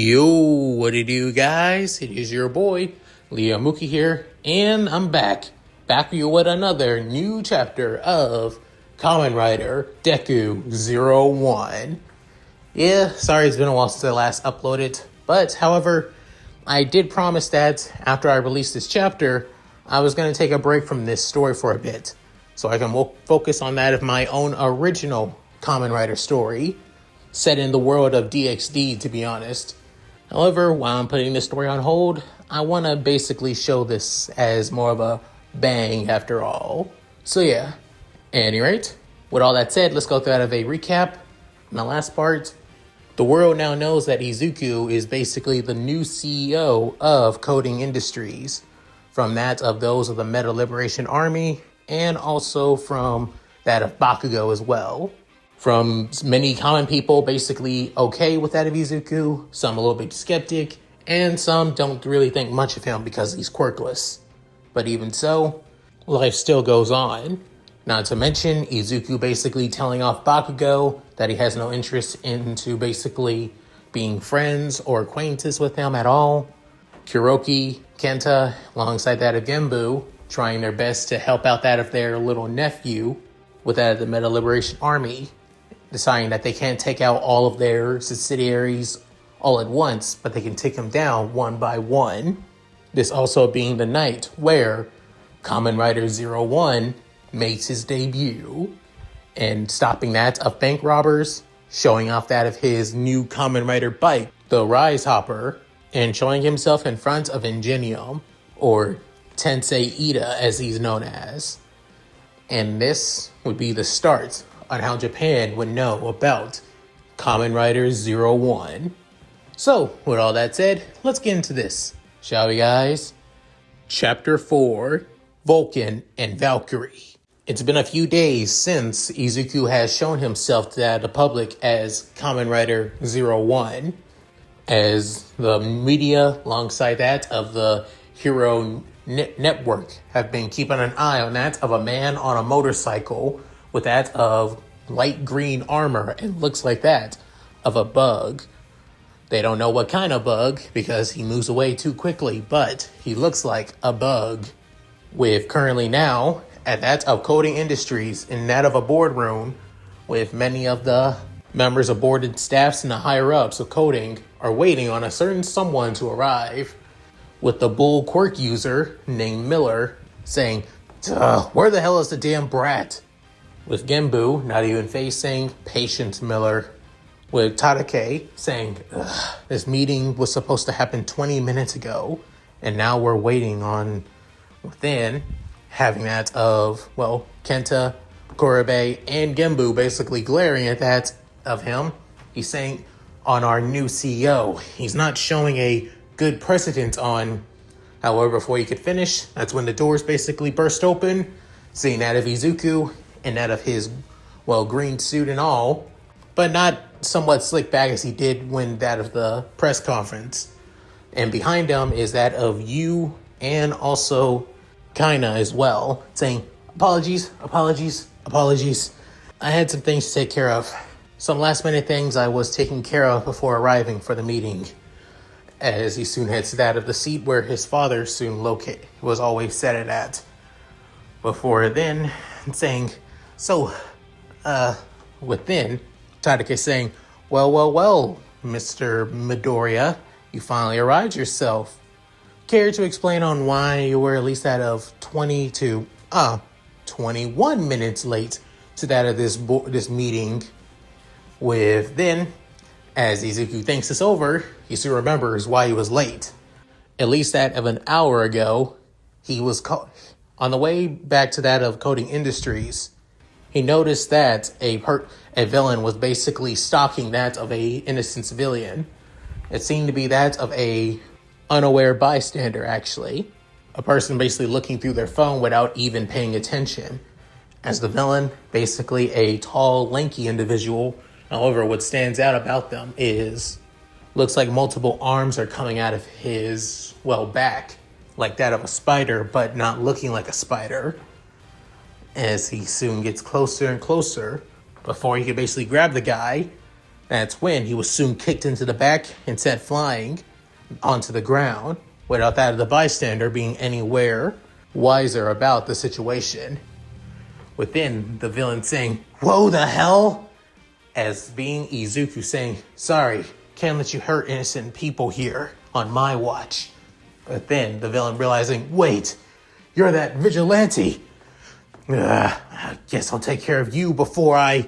Yo, what it do, guys? It is your boy, Leo Mookie here, and I'm back with you with another new chapter of Kamen Rider Deku 01. Yeah, sorry it's been a while since I last uploaded, but however, I did promise that after I released this chapter, I was going to take a break from this story for a bit, so I can focus on that of my own original Kamen Rider story, set in the world of DXD, to be honest. However, while I'm putting this story on hold, I want to basically show this as more of a bang after all. So yeah, at any rate, with all that said, let's go through that of a recap. In the last part, the world now knows that Izuku is basically the new CEO of Coding Industries, from that of those of the Meta Liberation Army, and also from that of Bakugo as well. From many common people basically okay with that of Izuku, some a little bit skeptic, and some don't really think much of him because he's quirkless. But even so, life still goes on. Not to mention Izuku basically telling off Bakugo that he has no interest into basically being friends or acquaintances with him at all. Kuroki, Kenta, alongside that of Genbu, trying their best to help out that of their little nephew with that of the Meta Liberation Army, deciding that they can't take out all of their subsidiaries all at once, but they can take them down one by one. This also being the night where Kamen Rider 01 makes his debut, and stopping that of bank robbers, showing off that of his new Kamen Rider bike, the Rise Hopper, and showing himself in front of Ingenium, or Tensei Ida as he's known as. And this would be the start on how Japan would know about Kamen Rider 01. So, with all that said, let's get into this, shall we, guys? Chapter 4, Vulcan and Valkyrie. It's been a few days since Izuku has shown himself to the public as Kamen Rider 01, as the media, alongside that of the Hero Network, have been keeping an eye on that of a man on a motorcycle with that of light green armor and looks like that of a bug. They don't know what kind of bug because he moves away too quickly, but he looks like a bug. With currently now at that of Coding Industries in that of a boardroom with many of the members of boarded staffs and the higher ups of Coding are waiting on a certain someone to arrive, with the bull quirk user named Miller saying, "Where the hell is the damn brat?" With Genbu not even facing Patient Miller. With Tadake saying, "This meeting was supposed to happen 20 minutes ago, and now we're waiting on within," having that of, Kenta, Korebe, and Genbu basically glaring at that of him. He's saying, on our new CEO, he's not showing a good precedent on. However, before he could finish, that's when the doors basically burst open, seeing that of Izuku and that of his, green suit and all, but not somewhat slick back as he did when that of the press conference. And behind him is that of Yu and also Kaina as well, saying, apologies. I had some things to take care of. Some last minute things I was taking care of before arriving for the meeting. As he soon heads to that of the seat where his father soon was always seated at. Before then, saying, within, Tadake saying, well, Mr. Midoriya, you finally arrived yourself. Care to explain on why you were at least that of 21 minutes late to that of this meeting? With then, as Izuku thinks it's over, he soon remembers why he was late. At least that of an hour ago, he was on the way back to that of Coding Industries. He noticed that a villain was basically stalking that of a innocent civilian. It seemed to be that of a unaware bystander, actually. A person basically looking through their phone without even paying attention. As the villain, basically a tall, lanky individual. However, what stands out about them is, looks like multiple arms are coming out of his, back, like that of a spider, but not looking like a spider. As he soon gets closer and closer, before he could basically grab the guy, That's when he was soon kicked into the back and set flying onto the ground, without that of the bystander being anywhere wiser about the situation. Within, the villain saying, "Whoa, the hell?" As being Izuku saying, "Sorry, can't let you hurt innocent people here on my watch." But then the villain realizing, "Wait, you're that vigilante. I guess I'll take care of you before I..."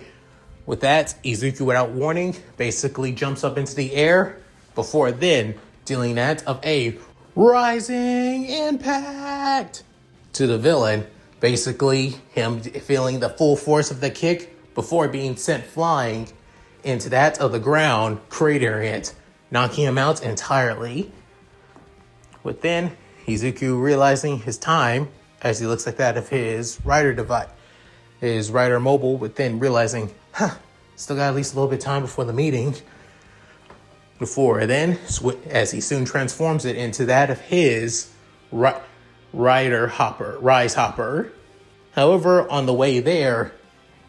With that, Izuku, without warning, basically jumps up into the air, before then dealing that of a rising impact to the villain. Basically, him feeling the full force of the kick before being sent flying into that of the ground, cratering it, knocking him out entirely. Within, Izuku realizing his time as he looks like that of his rider device, his rider mobile, within realizing, still got at least a little bit of time before the meeting. Before then, as he soon transforms it into that of his rise hopper. However, on the way there,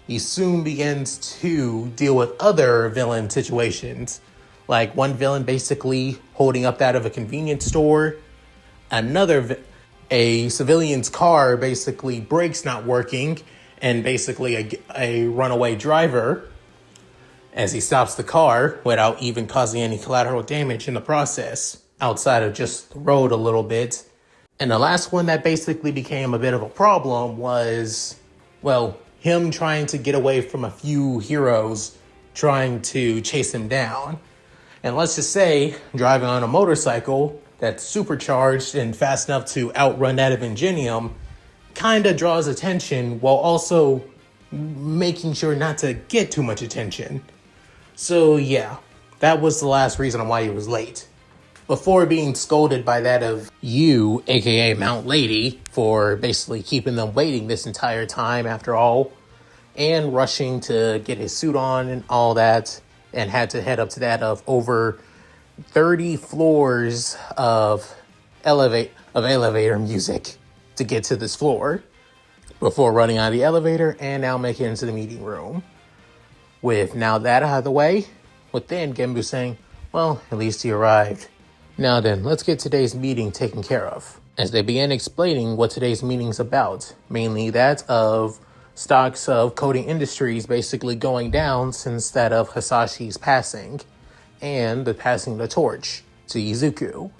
he soon begins to deal with other villain situations. Like one villain basically holding up that of a convenience store. A civilian's car basically brakes not working, and basically a runaway driver as he stops the car without even causing any collateral damage in the process, outside of just the road a little bit. And the last one that basically became a bit of a problem was, well, him trying to get away from a few heroes trying to chase him down. And let's just say, driving on a motorcycle that's supercharged and fast enough to outrun that of Ingenium kind of draws attention while also making sure not to get too much attention. So yeah, that was the last reason why he was late. Before being scolded by that of you, aka Mount Lady, for basically keeping them waiting this entire time after all, and rushing to get his suit on and all that, and had to head up to that of over 30 floors of elevator music to get to this floor, before running out of the elevator and now making it into the meeting room. With now that out of the way, within Genbu saying, "Well, at least he arrived. Now then, let's get today's meeting taken care of." As they began explaining what today's meeting's about, mainly that of stocks of Coding Industries basically going down since that of Hisashi's passing, and the passing of the torch to Izuku.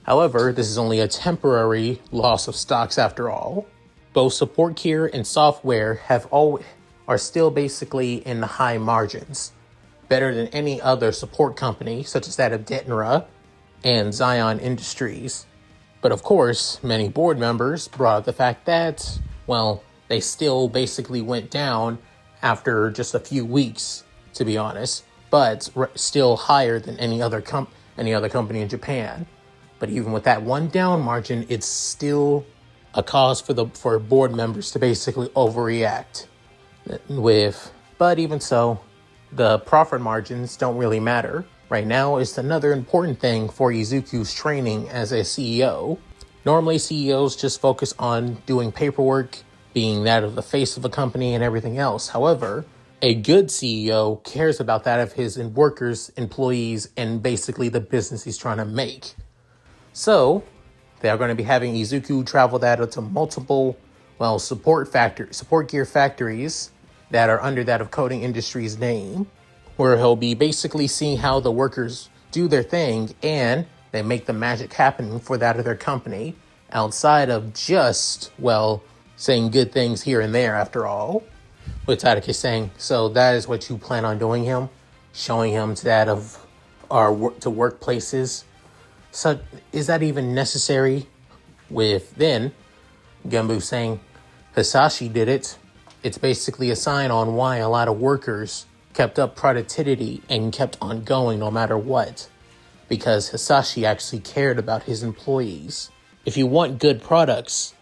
However, this is only a temporary loss of stocks after all. Both support gear and software are still basically in the high margins, better than any other support company, such as that of Detenra and Zion Industries. But of course, many board members brought up the fact that, well, they still basically went down after just a few weeks, to be honest, but still higher than any other company in Japan. But even with that one down margin, it's still a cause for board members to basically overreact. But even so, the profit margins don't really matter. Right now, it's another important thing for Izuku's training as a CEO. Normally, CEOs just focus on doing paperwork, being that of the face of a company and everything else. However, a good CEO cares about that of his workers, employees, and basically the business he's trying to make. So, they are going to be having Izuku travel that to multiple, support gear factories that are under that of Coding Industries' name, where he'll be basically seeing how the workers do their thing and they make the magic happen for that of their company, outside of just, saying good things here and there after all. With Tadake saying, "So that is what you plan on doing him? Showing him to that of to workplaces? So is that even necessary?" With then Genbu saying, "Hisashi did it. It's basically a sign on why a lot of workers kept up productivity and kept on going no matter what. Because Hisashi actually cared about his employees. If you want good products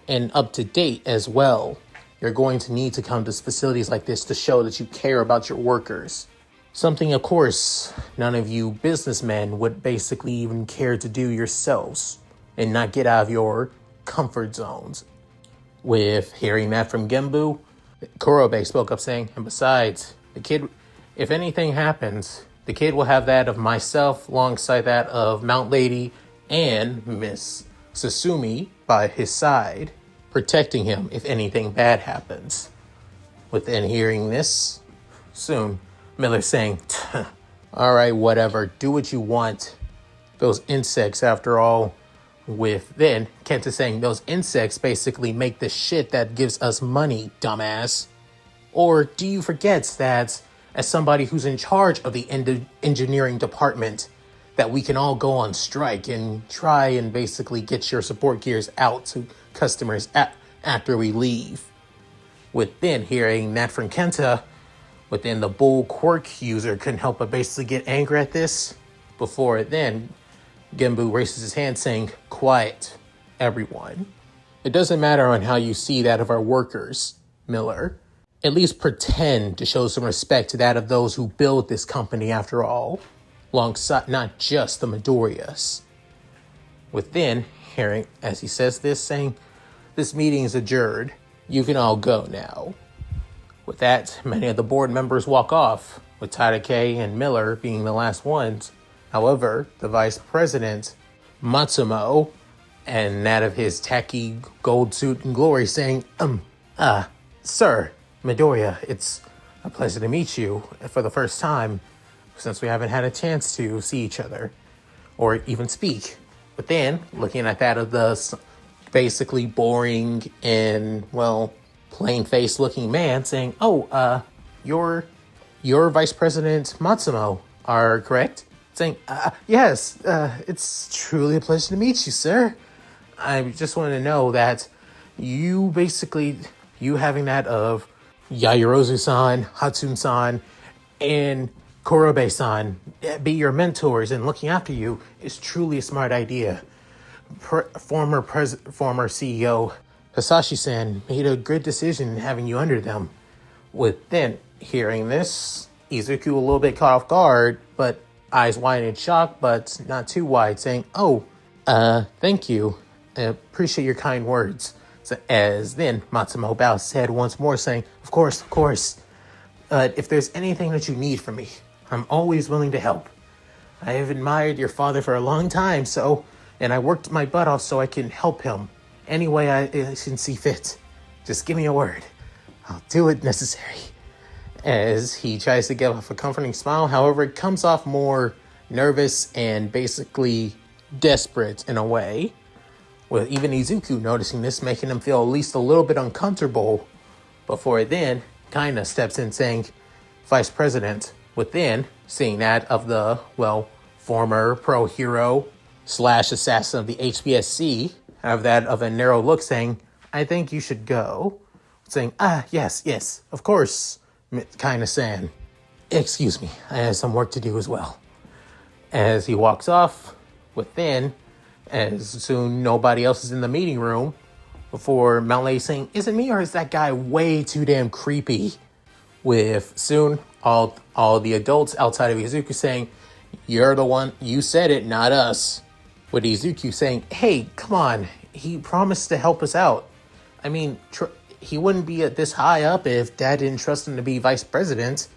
and up to date as well, you're going to need to come to facilities like this to show that you care about your workers. Something, of course, none of you businessmen would basically even care to do yourselves and not get out of your comfort zones." With hearing that from Genbu, Kurobe spoke up saying, "And besides, the kid, if anything happens, the kid will have that of myself alongside that of Mount Lady and Miss Susumi by his side, protecting him if anything bad happens. Within hearing this, soon, Miller saying, alright, whatever, do what you want. Those insects, after all, with then Kenta saying those insects basically make the shit that gives us money, dumbass. Or do you forget that as somebody who's in charge of the engineering department, that we can all go on strike and try and basically get your support gears out to customers after we leave? Within hearing that from Kenta, within the bull quirk user couldn't help but basically get angry at this. Before then, Genbu raises his hand saying, quiet, everyone. It doesn't matter on how you see that of our workers, Miller. At least pretend to show some respect to that of those who build this company after all, alongside not just the Midoriyas. Within hearing, as he says this, saying, this meeting is adjourned. You can all go now. With that, many of the board members walk off, with Tadake and Miller being the last ones. However, the vice president, Matsumo, and that of his tacky gold suit and glory saying, Sir, Midoriya, it's a pleasure to meet you for the first time since we haven't had a chance to see each other or even speak. But then, looking at that of the basically boring and, well, plain-faced looking man saying, you're Vice President Matsumo, are correct? Saying, yes, it's truly a pleasure to meet you, sir. I just want to know that you having that of Yaoyorozu-san, Hatsune-san, and Kurobe-san be your mentors and looking after you is truly a smart idea. Former CEO Hasashi-san made a good decision having you under them. With then hearing this, Izuku a little bit caught off guard, but eyes wide in shock, but not too wide, saying, thank you. I appreciate your kind words. So as then Matsumo bows his head once more, saying, of course. If there's anything that you need from me, I'm always willing to help. I have admired your father for a long time, and I worked my butt off so I can help him any way I can see fit. Just give me a word. I'll do it necessary. As he tries to give off a comforting smile, however, it comes off more nervous and basically desperate in a way. With even Izuku noticing this, making him feel at least a little bit uncomfortable. Before then, kinda steps in saying, Vice President, within, seeing that of the, former pro hero / assassin of the HBSC, have that of a narrow look saying, I think you should go. Saying, yes, of course, kinda saying, excuse me, I have some work to do as well. As he walks off, within, as soon nobody else is in the meeting room, before Mount Lady saying, is it me or is that guy way too damn creepy? With soon all the adults outside of Izuku saying, you're the one, you said it, not us. With Izuku saying, hey, come on, he promised to help us out. I mean, he wouldn't be at this high up if Dad didn't trust him to be vice president.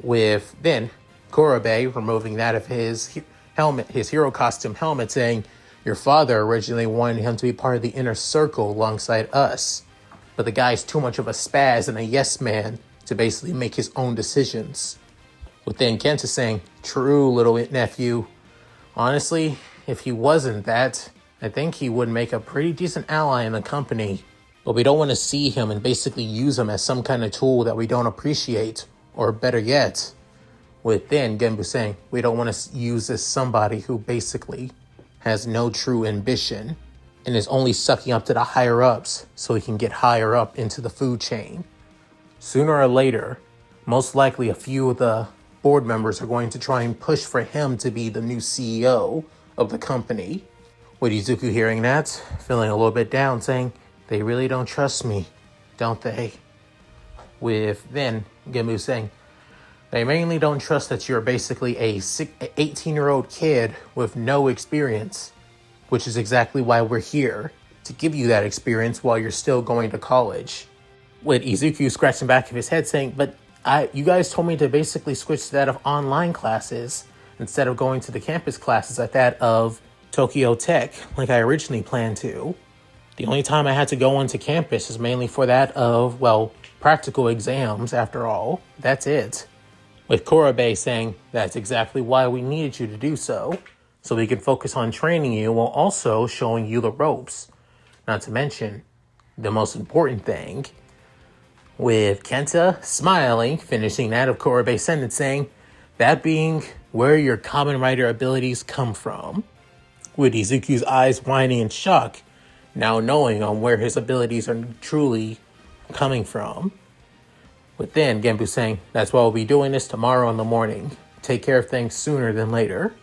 With then Kurobe removing that of his helmet, his hero costume helmet, saying, your father originally wanted him to be part of the inner circle alongside us, but the guy's too much of a spaz and a yes man to basically make his own decisions. With then Kenta saying, true, little nephew. Honestly, if he wasn't that, I think he would make a pretty decent ally in the company. But we don't want to see him and basically use him as some kind of tool that we don't appreciate, or better yet, with then Genbu saying, we don't want to use this somebody who basically has no true ambition and is only sucking up to the higher ups so he can get higher up into the food chain. Sooner or later, most likely a few of the board members are going to try and push for him to be the new CEO of the company. With Izuku hearing that, feeling a little bit down, saying, they really don't trust me, don't they? With then Genbu saying, they mainly don't trust that you're basically a 18-year-old kid with no experience, which is exactly why we're here, to give you that experience while you're still going to college. With Izuku scratching the back of his head saying, but You guys told me to basically switch to that of online classes instead of going to the campus classes at that of Tokyo Tech, like I originally planned to. The only time I had to go into campus is mainly for that of, well, practical exams, after all. That's it. With Korabe saying that's exactly why we needed you to do so we can focus on training you while also showing you the ropes. Not to mention, the most important thing, with Kenta smiling, finishing that of Korabe's sentence, saying, that being where your Kamen Rider abilities come from. With Izuku's eyes widening in shock, now knowing on where his abilities are truly coming from. With then Genbu saying, that's why we'll be doing this tomorrow in the morning. Take care of things sooner than later.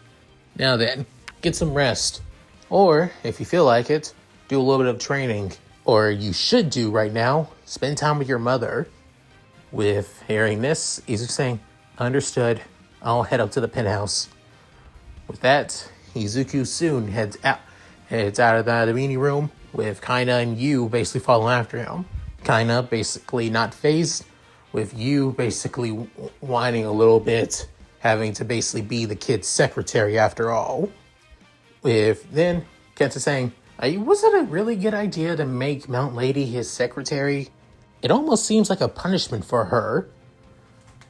Now then, get some rest. Or, if you feel like it, do a little bit of training. Or you should do right now, spend time with your mother. With hearing this, Izuku saying, understood, I'll head up to the penthouse. With that, Izuku soon heads out of the meeting room, with Kaina and Yu basically following after him. Kaina basically not phased, with Yu basically whining a little bit, having to basically be the kid's secretary after all. With then Kenta saying, was it a really good idea to make Mount Lady his secretary? It almost seems like a punishment for her.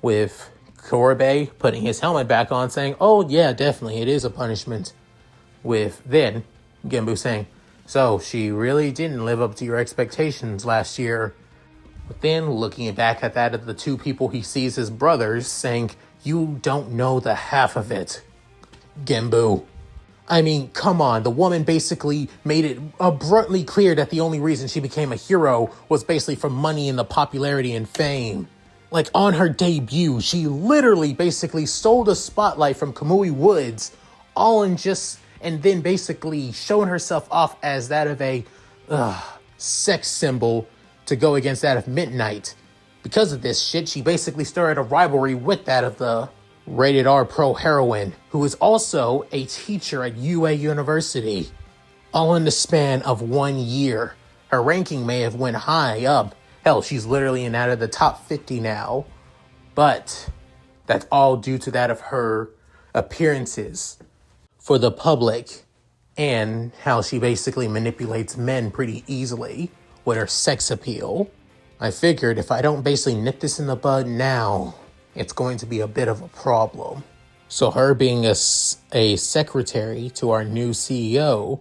With Korabe putting his helmet back on, saying, oh yeah, definitely, it is a punishment. With then Genbu saying, so she really didn't live up to your expectations last year. But then looking back at that of the two people he sees as brothers, saying, you don't know the half of it, Genbu. I mean, come on, the woman basically made it abruptly clear that the only reason she became a hero was basically for money and the popularity and fame. Like, on her debut, she literally basically stole the spotlight from Kamui Woods, and then basically showing herself off as that of a sex symbol to go against that of Midnight. Because of this shit, she basically started a rivalry with that of the rated R pro heroine, who is also a teacher at UA University. All in the span of 1 year. Her ranking may have went high up. Hell, she's literally in out of the top 50 now. But that's all due to that of her appearances for the public and how she basically manipulates men pretty easily with her sex appeal. I figured if I don't basically nip this in the bud now, it's going to be a bit of a problem. So her being a secretary to our new CEO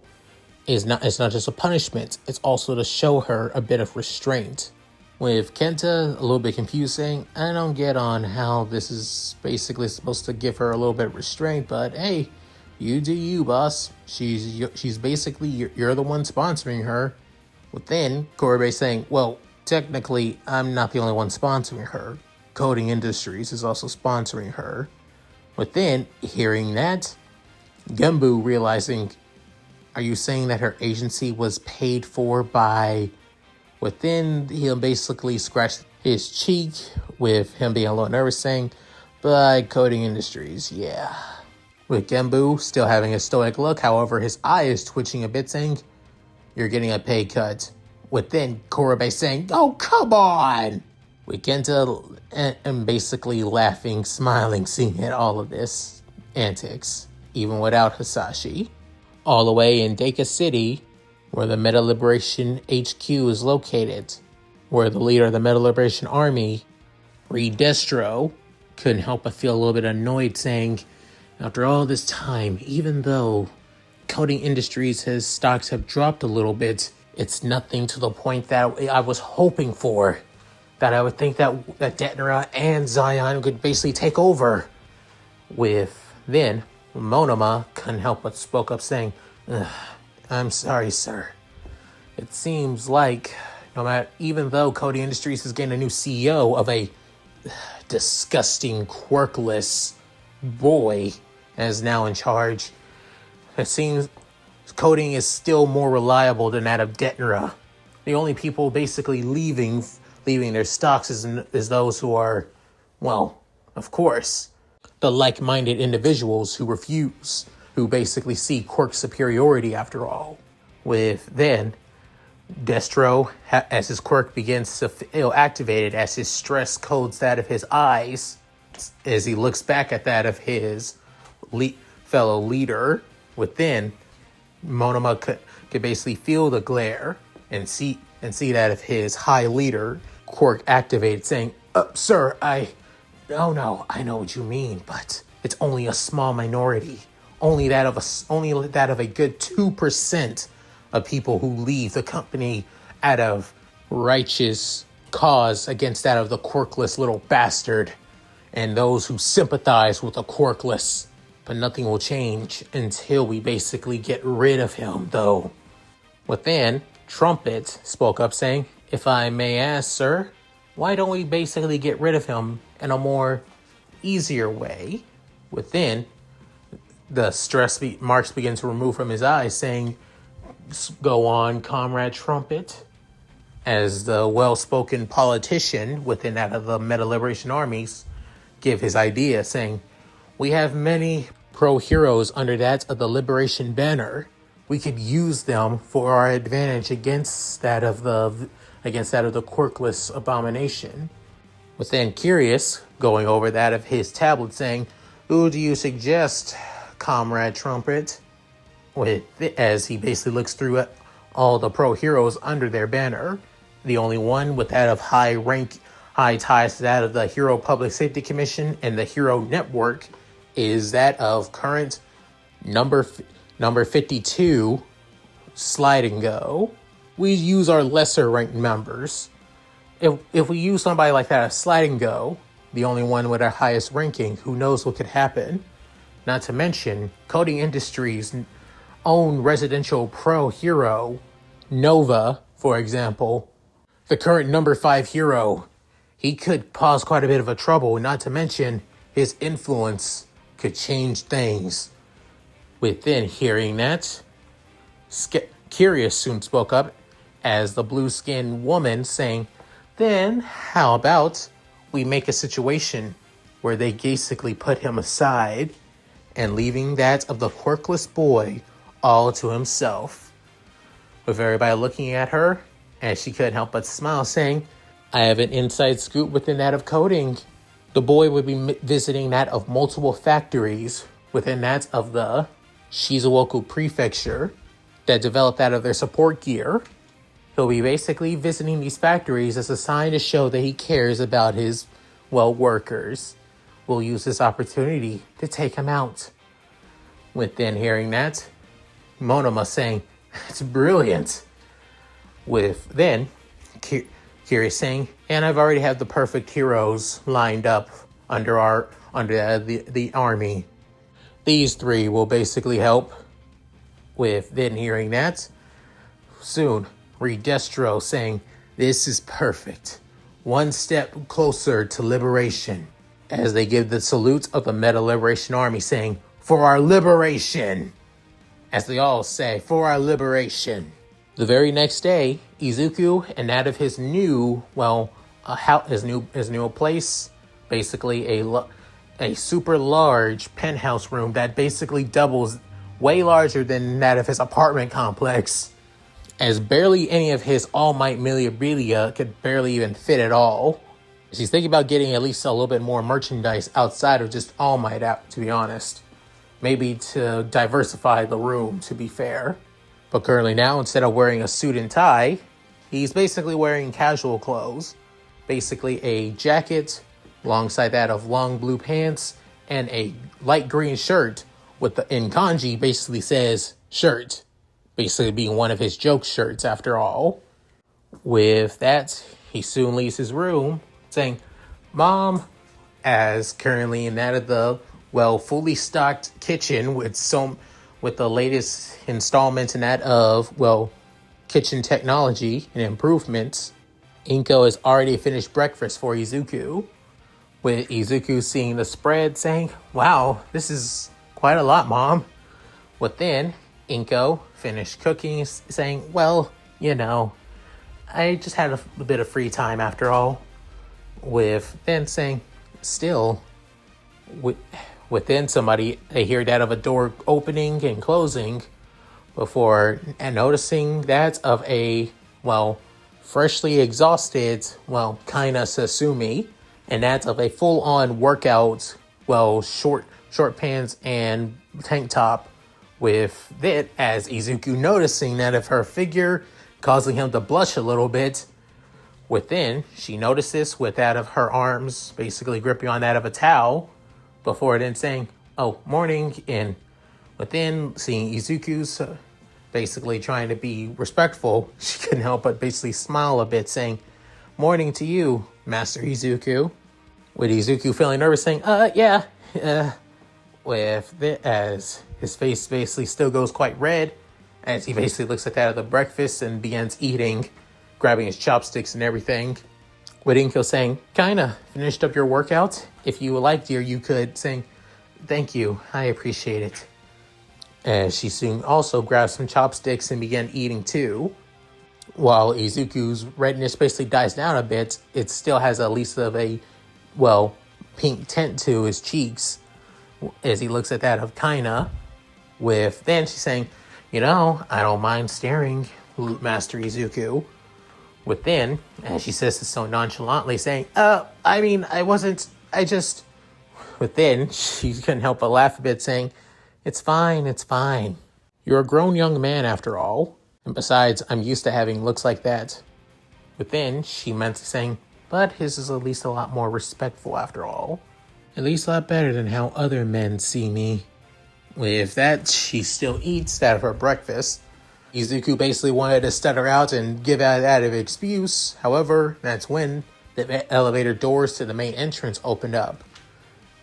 it's not just a punishment, it's also to show her a bit of restraint. With Kenta a little bit confused, saying, I don't get on how this is basically supposed to give her a little bit of restraint, but hey, you do you, boss. She's basically, you're the one sponsoring her. With then Korabe saying, well, technically, I'm not the only one sponsoring her. Coding Industries is also sponsoring her. But then, hearing that, Genbu realizing, are you saying that her agency was paid for by... But then he'll basically scratch his cheek with him being a little nervous, saying, by Coding Industries, yeah. With Genbu still having a stoic look, however, his eye is twitching a bit, saying, you're getting a pay cut. With then Korabe saying, oh, come on! With Kenta and basically laughing, smiling, seeing at all of this antics, even without Hisashi. All the way in Deka City, where the Meta Liberation HQ is located, where the leader of the Meta Liberation Army, Reed Destro, couldn't help but feel a little bit annoyed, saying, after all this time, even though Coding Industries' his stocks have dropped a little bit, it's nothing to the point that I was hoping for. That I would think that Detnera and Zion could basically take over. With then, Monoma couldn't help but spoke up, saying, I'm sorry, sir. It seems like, no matter, even though Cody Industries is getting a new CEO of a disgusting, quirkless boy as now in charge, it seems coding is still more reliable than that of Detnera. The only people basically leaving their stocks is those who are, well, of course, the like-minded individuals who refuse, who basically see quirk superiority after all. With then, Destro, as his quirk begins to feel activated, as his stress codes that of his eyes, as he looks back at that of his fellow leader within, Monoma could basically feel the glare and see that of his high leader quirk activated, saying, "Sir, oh no, I know what you mean, but it's only a small minority, only that of a good 2% of people who leave the company out of righteous cause against that of the quirkless little bastard, and those who sympathize with the quirkless. But nothing will change until we basically get rid of him, though." Within, Trumpet spoke up saying, "If I may ask, sir, why don't we basically get rid of him in a more easier way?" Within, the stress marks begin to remove from his eyes, saying, "Go on, Comrade Trumpet." As the well-spoken politician within that of the Meta Liberation Armies give his idea, saying, "We have many pro-heroes under that of the Liberation Banner. We could use them for our advantage against that of the quirkless abomination." Within, Curious, going over that of his tablet, saying, "Who do you suggest, Comrade Trumpet?" As he basically looks through all the pro-heroes under their banner, the only one with that of high ties to that of the Hero Public Safety Commission and the Hero Network is that of current number 52, Slide and Go. We use our lesser ranked members. If we use somebody like that, Slide and Go, the only one with our highest ranking, who knows what could happen? Not to mention, Coding Industries' own residential pro hero, Nova, for example, the current number 5 hero, he could cause quite a bit of a trouble, not to mention his influence could change things. Within hearing that, Curious soon spoke up as the blue-skinned woman, saying, "Then how about we make a situation where they basically put him aside and leaving that of the quirkless boy all to himself?" With everybody looking at her, and she couldn't help but smile, saying, "I have an inside scoop within that of coding. The boy would be visiting that of multiple factories within that of the Shizuoka Prefecture that developed that of their support gear. He'll be basically visiting these factories as a sign to show that he cares about his, workers. We'll use this opportunity to take him out." Within hearing that, Monoma saying, "It's brilliant." With then, Curious saying, "And I've already had the perfect heroes lined up under the army. These 3 will basically help." With then hearing that, soon, Redestro saying, "This is perfect. One step closer to liberation." As they give the salute of the Meta Liberation Army, saying, "For our liberation." As they all say, "For our liberation." The very next day, Izuku and that of his new, his new place, basically a super large penthouse room that basically doubles, way larger than that of his apartment complex, as barely any of his All Might memorabilia could barely even fit at all. She's thinking about getting at least a little bit more merchandise outside of just All Might out, to be honest. Maybe to diversify the room, to be fair. But currently now, instead of wearing a suit and tie, he's basically wearing casual clothes. Basically a jacket, alongside that of long blue pants, and a light green shirt in kanji basically says shirt. Basically being one of his joke shirts after all. With that, he soon leaves his room, saying, "Mom," as currently in that of the, fully stocked kitchen with the latest installment in that of, kitchen technology and improvements. Inko has already finished breakfast for Izuku, with Izuku seeing the spread, saying, "Wow, this is quite a lot, Mom." Within, Inko finished cooking, saying, "I just had a bit of free time after all." With then saying, still, within somebody, they hear that of a door opening and closing before and noticing that of a well, freshly exhausted, well, kinda Sasumi, and that's of a full-on workout, well, short pants and tank top with it, as Izuku noticing that of her figure, causing him to blush a little bit. Within, she notices with that of her arms basically gripping on that of a towel, before then saying, "Oh, morning," and within seeing Izuku's basically trying to be respectful, she couldn't help but basically smile a bit, saying, "Morning to you, Master Izuku." With Izuku feeling nervous, saying, yeah, with it, as his face basically still goes quite red, as he basically looks at that of the breakfast and begins eating, grabbing his chopsticks and everything. With Inko saying, "Kinda finished up your workout. If you would like, dear, you could," saying, "Thank you, I appreciate it." As she soon also grabbed some chopsticks and began eating too. While Izuku's redness basically dies down a bit, it still has at least of a, well, pink tint to his cheeks, as he looks at that of Kaina. With then she's saying, "I don't mind staring, Master Izuku." Within, as she says this so nonchalantly, saying, I just... Within, she couldn't help but laugh a bit, saying, it's fine. You're a grown young man after all. And besides, I'm used to having looks like that." Within, she meant to saying, "But his is at least a lot more respectful after all. At least a lot better than how other men see me." With that, she still eats that of her breakfast. Izuku basically wanted to stutter out and give out that of an excuse. However, that's when the elevator doors to the main entrance opened up.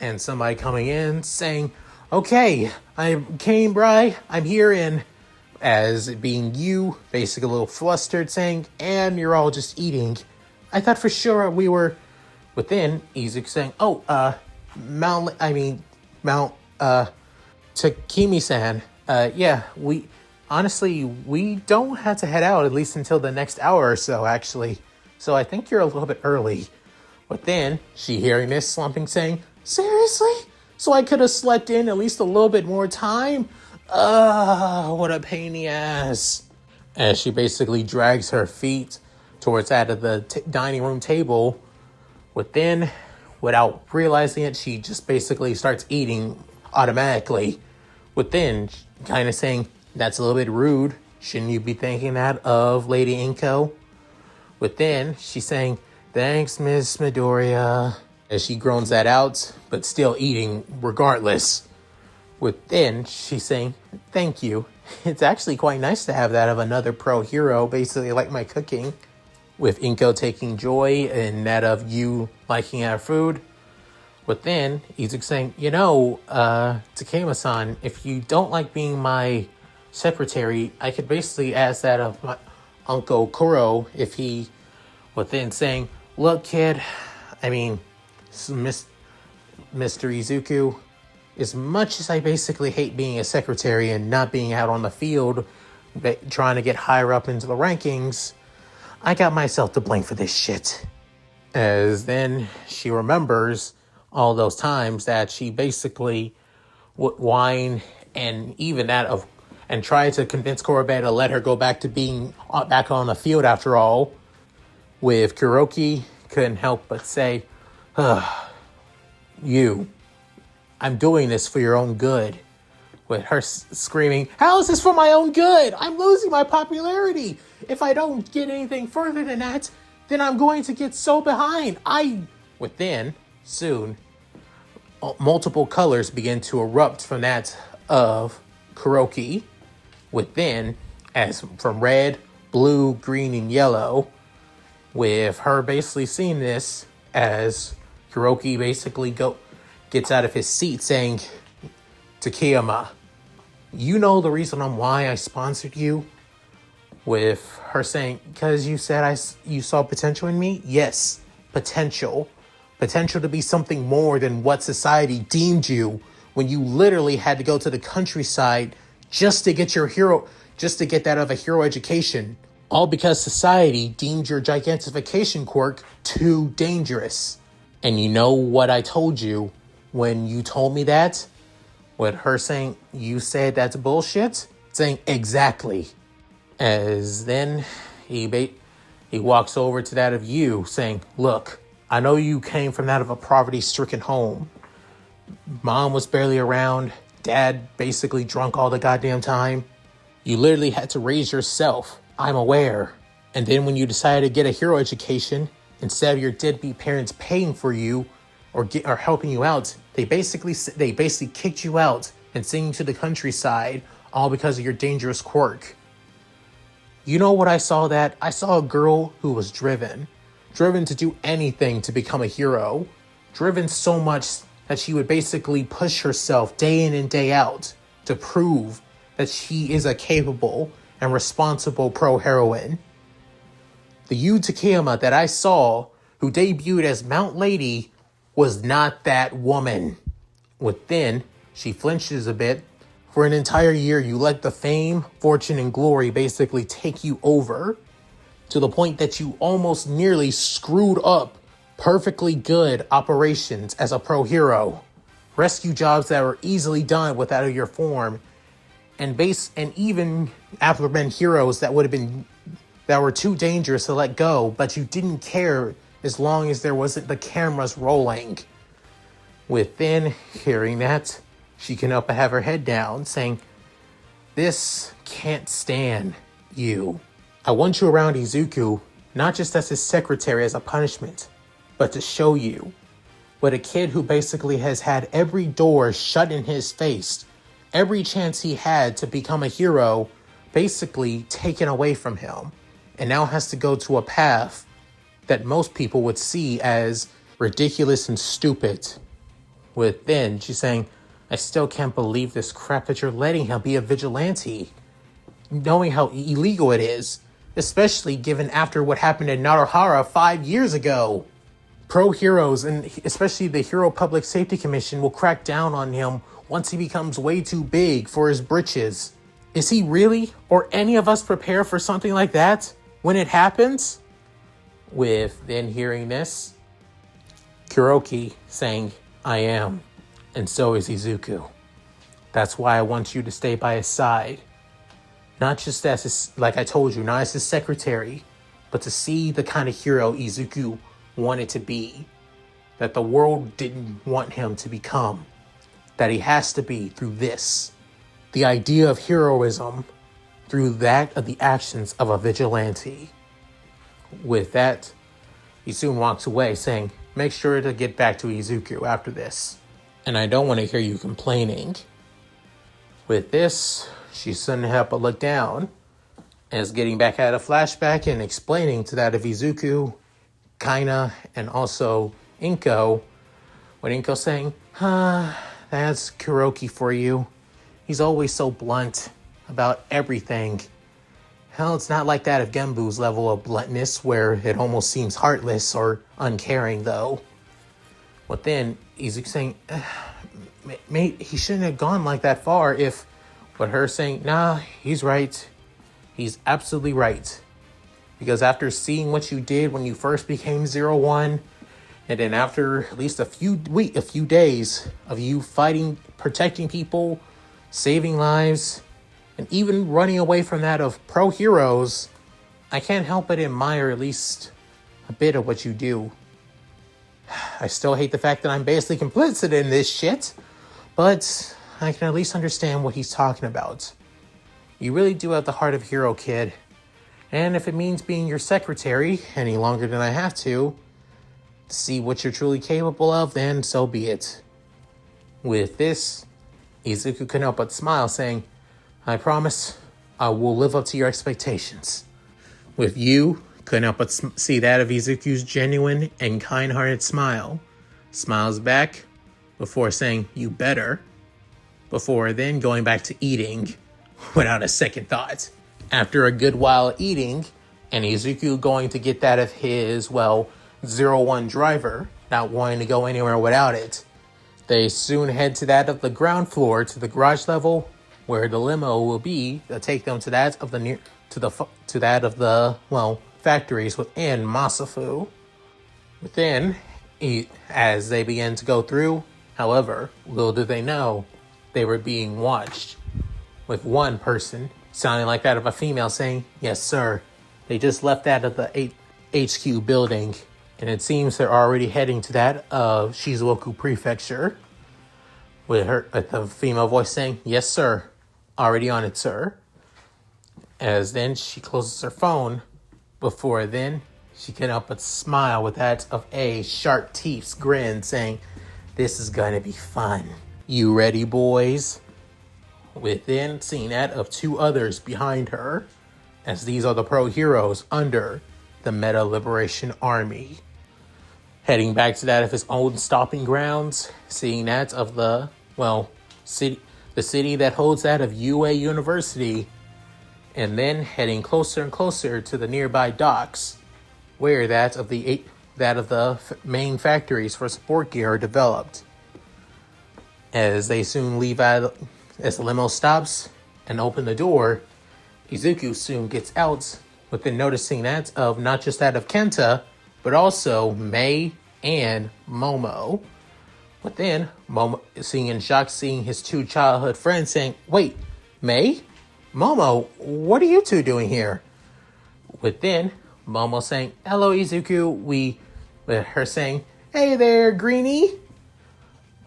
And somebody coming in saying, "Okay, I'm Kane Bry, I'm here," and as it being you, basically a little flustered, saying, "And you're all just eating. I thought for sure we were..." Within, Izuku saying, Mount Takimi-san, yeah, we don't have to head out at least until the next hour or so, actually. So I think you're a little bit early." But then, she hearing this, slumping, saying, "Seriously? So I could have slept in at least a little bit more time? What a pain in the ass." As she basically drags her feet towards that of the dining room table. Within, without realizing it, she just basically starts eating automatically. Within, kind of saying, "That's a little bit rude. Shouldn't you be thinking that of Lady Inko?" Within, she's saying, "Thanks, Miss Midoriya," as she groans that out, but still eating regardless. Within, she's saying, "Thank you. It's actually quite nice to have that of another pro hero, basically like my cooking." With Inko taking joy in that of you liking our food. Within, Izuku saying, "Takema-san, if you don't like being my secretary, I could basically ask that of my Uncle Kuro if he..." Within saying, "Look, kid, Mr. Izuku, as much as I basically hate being a secretary and not being out on the field, trying to get higher up into the rankings, I got myself to blame for this shit." As then she remembers all those times that she basically would whine and even that of, and try to convince Kurobe to let her go back to being back on the field after all. With Kuroki, couldn't help but say, I'm doing this for your own good." With her screaming, "How is this for my own good? I'm losing my popularity. If I don't get anything further than that, then I'm going to get so behind. Within, soon, multiple colors begin to erupt from that of Kuroki. Within, as from red, blue, green, and yellow. With her basically seeing this, as Kuroki basically gets out of his seat saying, "Takeyama, you know the reason on why I sponsored you?" With her saying, "Because you said you saw potential in me?" "Yes, potential. Potential to be something more than what society deemed you when you literally had to go to the countryside just to get that of a hero education. All because society deemed your gigantification quirk too dangerous. And you know what I told you when you told me that?" With her saying, "You said that's bullshit?" Saying, "Exactly." As then he walks over to that of you, saying, "Look, I know you came from that of a poverty-stricken home. Mom was barely around. Dad basically drunk all the goddamn time. You literally had to raise yourself. I'm aware. And then when you decided to get a hero education, instead of your deadbeat parents paying for you or helping you out, they basically kicked you out and sent you to the countryside, all because of your dangerous quirk. You know what I saw that? I saw a girl who was driven to do anything to become a hero, driven so much that she would basically push herself day in and day out to prove that she is a capable and responsible pro-heroine. The Yu Takeyama that I saw, who debuted as Mount Lady, was not that woman. Within, she flinches a bit. For an entire year, you let the fame, fortune, and glory basically take you over, to the point that you almost nearly screwed up perfectly good operations as a pro hero. Rescue jobs that were easily done without your form, and even after heroes that were too dangerous to let go, but you didn't care as long as there wasn't the cameras rolling. Within hearing that, she can up and have her head down, saying, "This can't stand you. I want you around Izuku, not just as his secretary as a punishment, but to show you what a kid who basically has had every door shut in his face, every chance he had to become a hero, basically taken away from him, and now has to go to a path that most people would see as ridiculous and stupid." Within, she's saying, "I still can't believe this crap that you're letting him be a vigilante, knowing how illegal it is, especially given after what happened in Naruhara 5 years ago. Pro heroes, and especially the Hero Public Safety Commission, will crack down on him once he becomes way too big for his britches. Is he really, or any of us, prepare for something like that when it happens?" Within hearing this, Kuroki saying, "I am, and so is Izuku. That's why I want you to stay by his side. Not just as his, like I told you, not as his secretary, but to see the kind of hero Izuku wanted to be, that the world didn't want him to become, that he has to be through this. The idea of heroism through that of the actions of a vigilante." With that, he soon walks away, saying, "Make sure to get back to Izuku after this. And I don't want to hear you complaining." With this, she suddenly had to look down, and is getting back at a flashback and explaining to that of Izuku, Kaina, and also Inko. When Inko's saying, "That's Kuroki for you. He's always so blunt about everything. Hell, it's not like that of Genbu's level of bluntness, where it almost seems heartless or uncaring, though." But then Izuku saying, "Mate, he shouldn't have gone like that far if..." But her saying, "Nah, he's right. He's absolutely right. Because after seeing what you did when you first became 01, and then after at least a few days of you fighting, protecting people, saving lives, and even running away from that of pro heroes, I can't help but admire at least a bit of what you do. I still hate the fact that I'm basically complicit in this shit, but I can at least understand what he's talking about. You really do have the heart of a hero, kid. And if it means being your secretary any longer than I have to see what you're truly capable of, then so be it." With this, Izuku couldn't help but smile, saying, "I promise I will live up to your expectations." With you, couldn't help but see that of Izuku's genuine and kind-hearted smile. Smiles back before saying, "You better," before then going back to eating without a second thought. After a good while eating, and Izuku going to get that of his, 01 driver, not wanting to go anywhere without it, they soon head to that of the ground floor to the garage level, where the limo will be to take them to that of the factories within Masafu. Within, as they begin to go through, however, little do they know, they were being watched, with one person sounding like that of a female saying, "Yes, sir, They just left that of the HQ building, and it seems they're already heading to that of Shizuoku Prefecture, with the female voice saying, "Yes, sir. Already on it, sir." As then she closes her phone. Before then, she can't help but smile with that of a sharp teeth's grin, saying, "This is gonna be fun. You ready, boys?" Within, seeing that of two others behind her, as these are the pro heroes under the Meta Liberation Army. Heading back to that of his own stopping grounds, seeing that of the city that holds that of UA University, and then heading closer and closer to the nearby docks, where that of the main factories for support gear are developed. As they soon leave out, as the limo stops and open the door, Izuku soon gets out, within noticing that of not just that of Kenta, but also Mei and Momo. But then Momo, seeing in shock, seeing his two childhood friends, saying, "Wait, Mei? Momo, what are you two doing here?" Within Momo saying, "Hello, Izuku." With her saying, "Hey there, Greenie.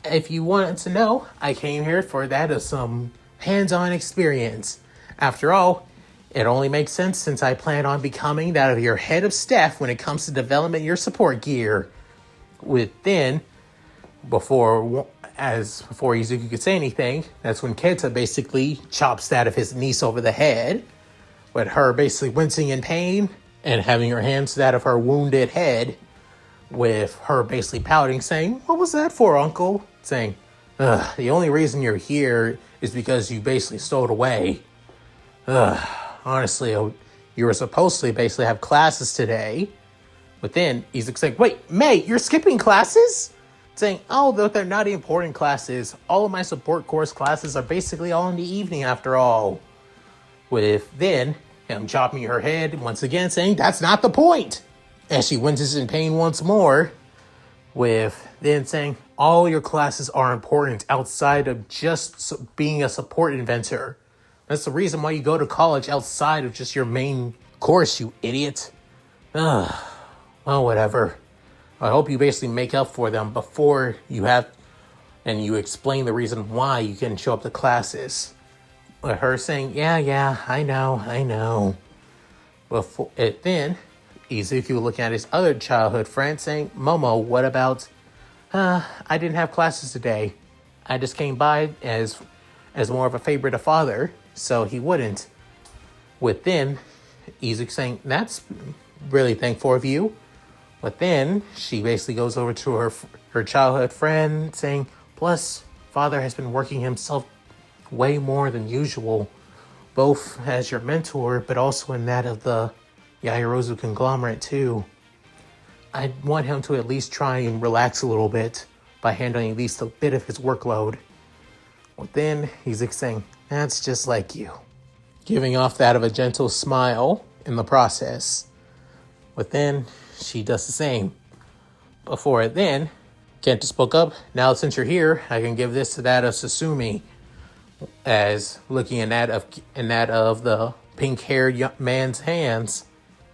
If you wanted to know, I came here for that of some hands-on experience. After all, it only makes sense since I plan on becoming that of your head of staff when it comes to development your support gear." Within, before Izuku could say anything, that's when Kenta basically chops that of his niece over the head, with her basically wincing in pain and having her hands to that of her wounded head, with her basically pouting, saying, "What was that for, Uncle?" Saying, "The only reason you're here is because you basically stole it away. Honestly, you were supposed to basically have classes today." But then he's like, "Wait, Mei, you're skipping classes?" Saying, "Oh, they're not important classes. All of my support course classes are basically all in the evening after all." With then him chopping her head once again, saying, "That's not the point." As she winces in pain once more, with then saying, "All your classes are important outside of just being a support inventor. That's the reason why you go to college outside of just your main course, you idiot." Well, whatever. I hope you basically make up for them before you have, and you explain the reason why you can show up to classes. With her saying, yeah, I know. Before it then, Izuku looking at his other childhood friend saying, "Momo, what about, I didn't have classes today. I just came by as more of a favorite of father, so he wouldn't." Within, Izuku saying, "That's really thankful of you." But then she basically goes over to her childhood friend saying, "Plus, father has been working himself way more than usual, both as your mentor, but also in that of the Yaoyorozu conglomerate too. I want him to at least try and relax a little bit by handling at least a bit of his workload." But then he's saying, "That's just like you," giving off that of a gentle smile in the process. But then she does the same. Before then, Kenta spoke up, "Now since you're here, I can give this to that of Susumi," as looking in that of the pink-haired young man's hands,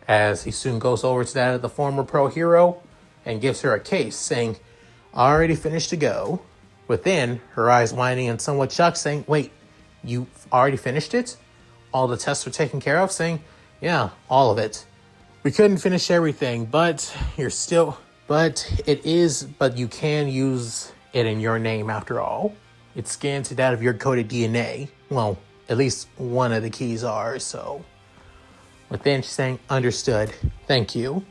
as he soon goes over to that of the former pro hero and gives her a case, saying, "Already finished to go." Within, her eyes widening and somewhat shocked, saying, "Wait, you already finished it? All the tests were taken care of?" Saying, "Yeah, all of it. We couldn't finish everything, but you can use it in your name after all. It's scanned to that of your coded DNA. Well, at least one of the keys are, so." With then she's saying, "Understood. Thank you."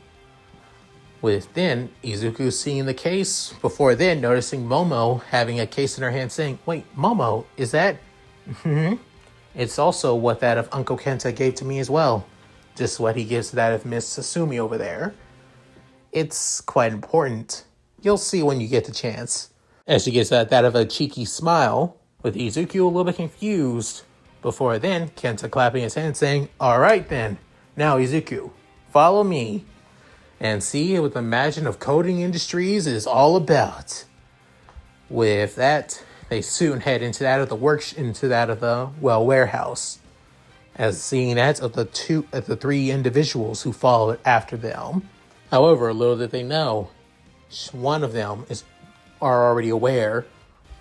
With then Izuku seeing the case, before then noticing Momo having a case in her hand, saying, "Wait, Momo, is that?" "It's also what that of Uncle Kenta gave to me as well. Just what he gives to that of Miss Susumi over there. It's quite important. You'll see when you get the chance." As she gets that of a cheeky smile, with Izuku a little bit confused. Before then, Kenta clapping his hand saying, "All right then. Now Izuku, follow me and see what the magic of coding industries is all about." With that, they soon head into that of the warehouse. as seeing that of the three individuals who followed after them. However, little did they know, one of them are already aware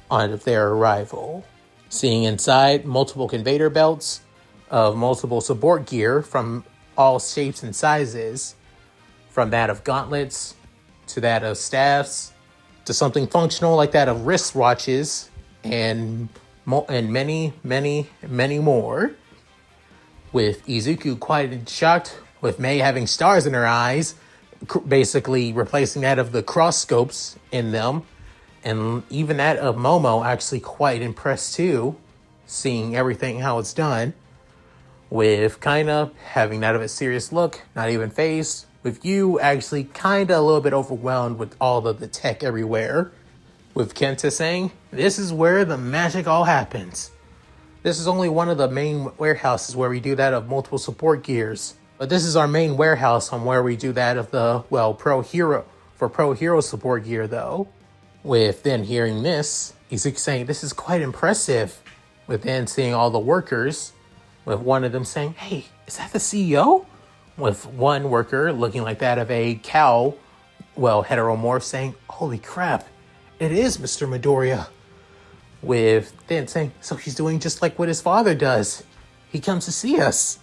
of their arrival. Seeing inside multiple conveyor belts of multiple support gear from all shapes and sizes, from that of gauntlets to that of staffs to something functional like that of wristwatches and many, many, many more. With Izuku quite shocked, with Mei having stars in her eyes, basically replacing that of the cross scopes in them, and even that of Momo actually quite impressed too, seeing everything how it's done. With kinda having that of a serious look, not even phased. With you actually kinda a little bit overwhelmed with all of the tech everywhere. With Kenta saying, "This is where the magic all happens. This is only one of the main warehouses where we do that of multiple support gears. But this is our main warehouse on where we do that of the, pro hero support gear though." With then hearing this, Izuku saying, "This is quite impressive." With then seeing all the workers, with one of them saying, "Hey, is that the CEO?" With one worker looking like that of a cow, heteromorph, saying, "Holy crap, it is Mr. Midoriya." With then saying, "So he's doing just like what his father does. He comes to see us."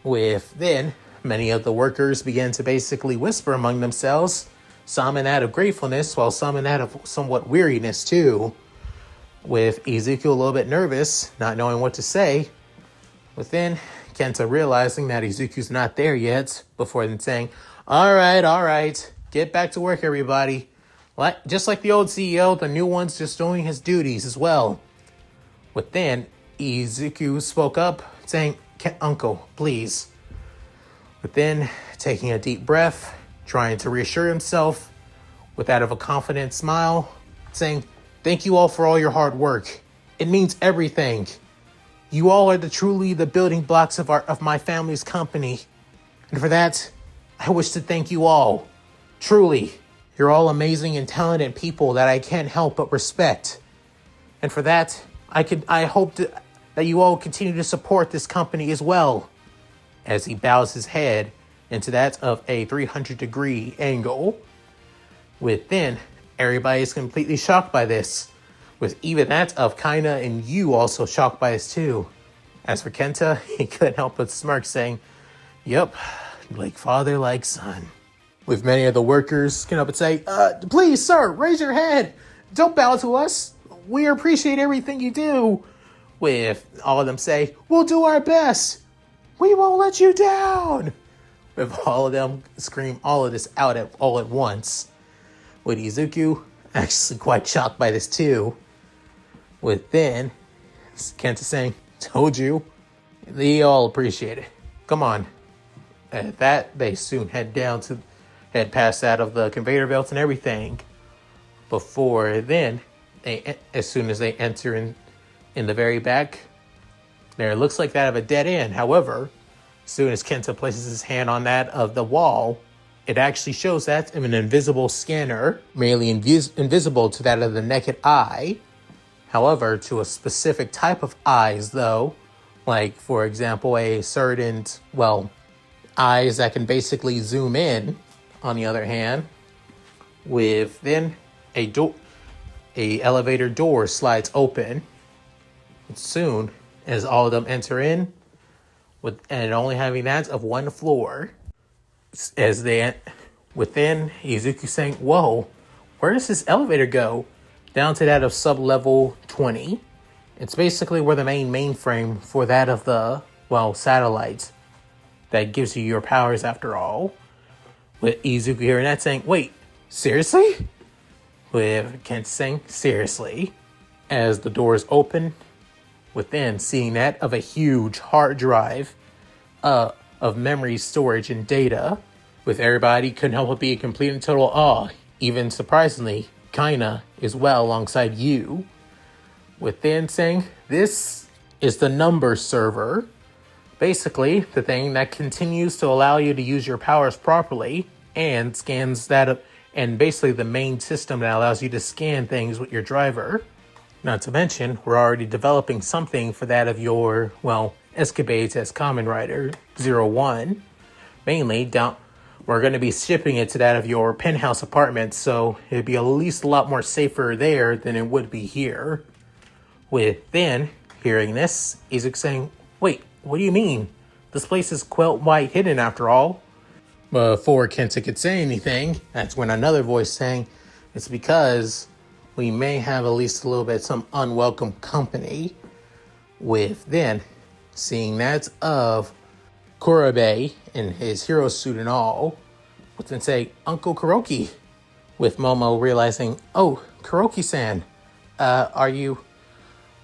With then, many of the workers began to basically whisper among themselves, some in that of gratefulness, while some in that of somewhat weariness too. With Izuku a little bit nervous, not knowing what to say. With then, Kenta realizing that Izuku's not there yet, before then saying, all right, get back to work everybody. Just like the old CEO, the new one's just doing his duties as well." With then, Izuku spoke up, saying, "Uncle, please." But then, taking a deep breath, trying to reassure himself, with that of a confident smile, saying, "Thank you all for all your hard work. It means everything. You all are truly the building blocks of my family's company. And for that, I wish to thank you all. Truly, you're all amazing and talented people that I can't help but respect. And for that, I hope that you all continue to support this company as well." As he bows his head into that of a 300-degree angle. With then, everybody is completely shocked by this. With even that of Kaina and you also shocked by this too. As for Kenta, he couldn't help but smirk, saying, "Yep, like father, like son." With many of the workers get up and say, "Please, sir, raise your head. Don't bow to us. We appreciate everything you do." With all of them say, "We'll do our best. We won't let you down." With all of them scream all of this out all at once. With Izuku actually quite shocked by this too. With then, Kenta saying, "Told you." They all appreciate it. Come on. At that, they soon head past out of the conveyor belts and everything. Before then, as soon as they enter in the very back, there looks like that of a dead end. However, as soon as Kenta places his hand on that of the wall, it actually shows that of an invisible scanner, merely invisible to that of the naked eye. However, to a specific type of eyes though, like for example, a certain, eyes that can basically zoom in. On the other hand, with then a elevator door slides open. Soon as all of them enter in, and only having that of one floor, as they within, Izuku saying, "Whoa, where does this elevator go?" Down to that of sub-level 20. It's basically where the mainframe for that of the, satellite that gives you your powers after all. With Izuku hearing that saying, "Wait, seriously?" With Kent saying, "Seriously?" As the doors open, within seeing that of a huge hard drive of memory storage and data. With everybody couldn't help but be in complete and total awe. Even surprisingly, Kaina is well alongside you. With then saying, "This is the number server." Basically, the thing that continues to allow you to use your powers properly and scans that, and basically the main system that allows you to scan things with your driver. Not to mention, we're already developing something for that of your, escapades as Kamen Rider 01. Mainly, we're going to be shipping it to that of your penthouse apartment, so it'd be at least a lot more safer there than it would be here. With then, hearing this, Izuku saying, "Wait, what do you mean? This place is quite hidden after all." Before Kenta could say anything, that's when another voice saying, "It's because we may have at least a little bit some unwelcome company." With then, seeing that of Kurobe in his hero suit and all, would then say, "Uncle Kuroki." With Momo realizing, "Oh, Kuroki-san,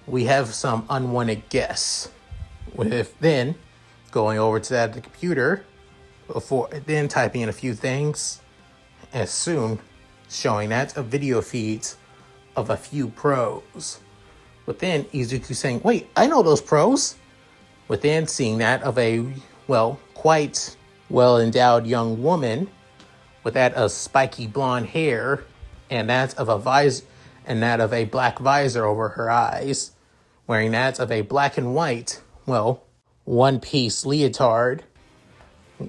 we have some unwanted guests." With then going over to the computer, before then typing in a few things, as soon showing that of video feeds of a few pros. With then Izuku saying, "Wait, I know those pros." With then seeing that of a, quite well-endowed young woman with that of spiky blonde hair and that of a black visor over her eyes, wearing that of a black and white, one-piece leotard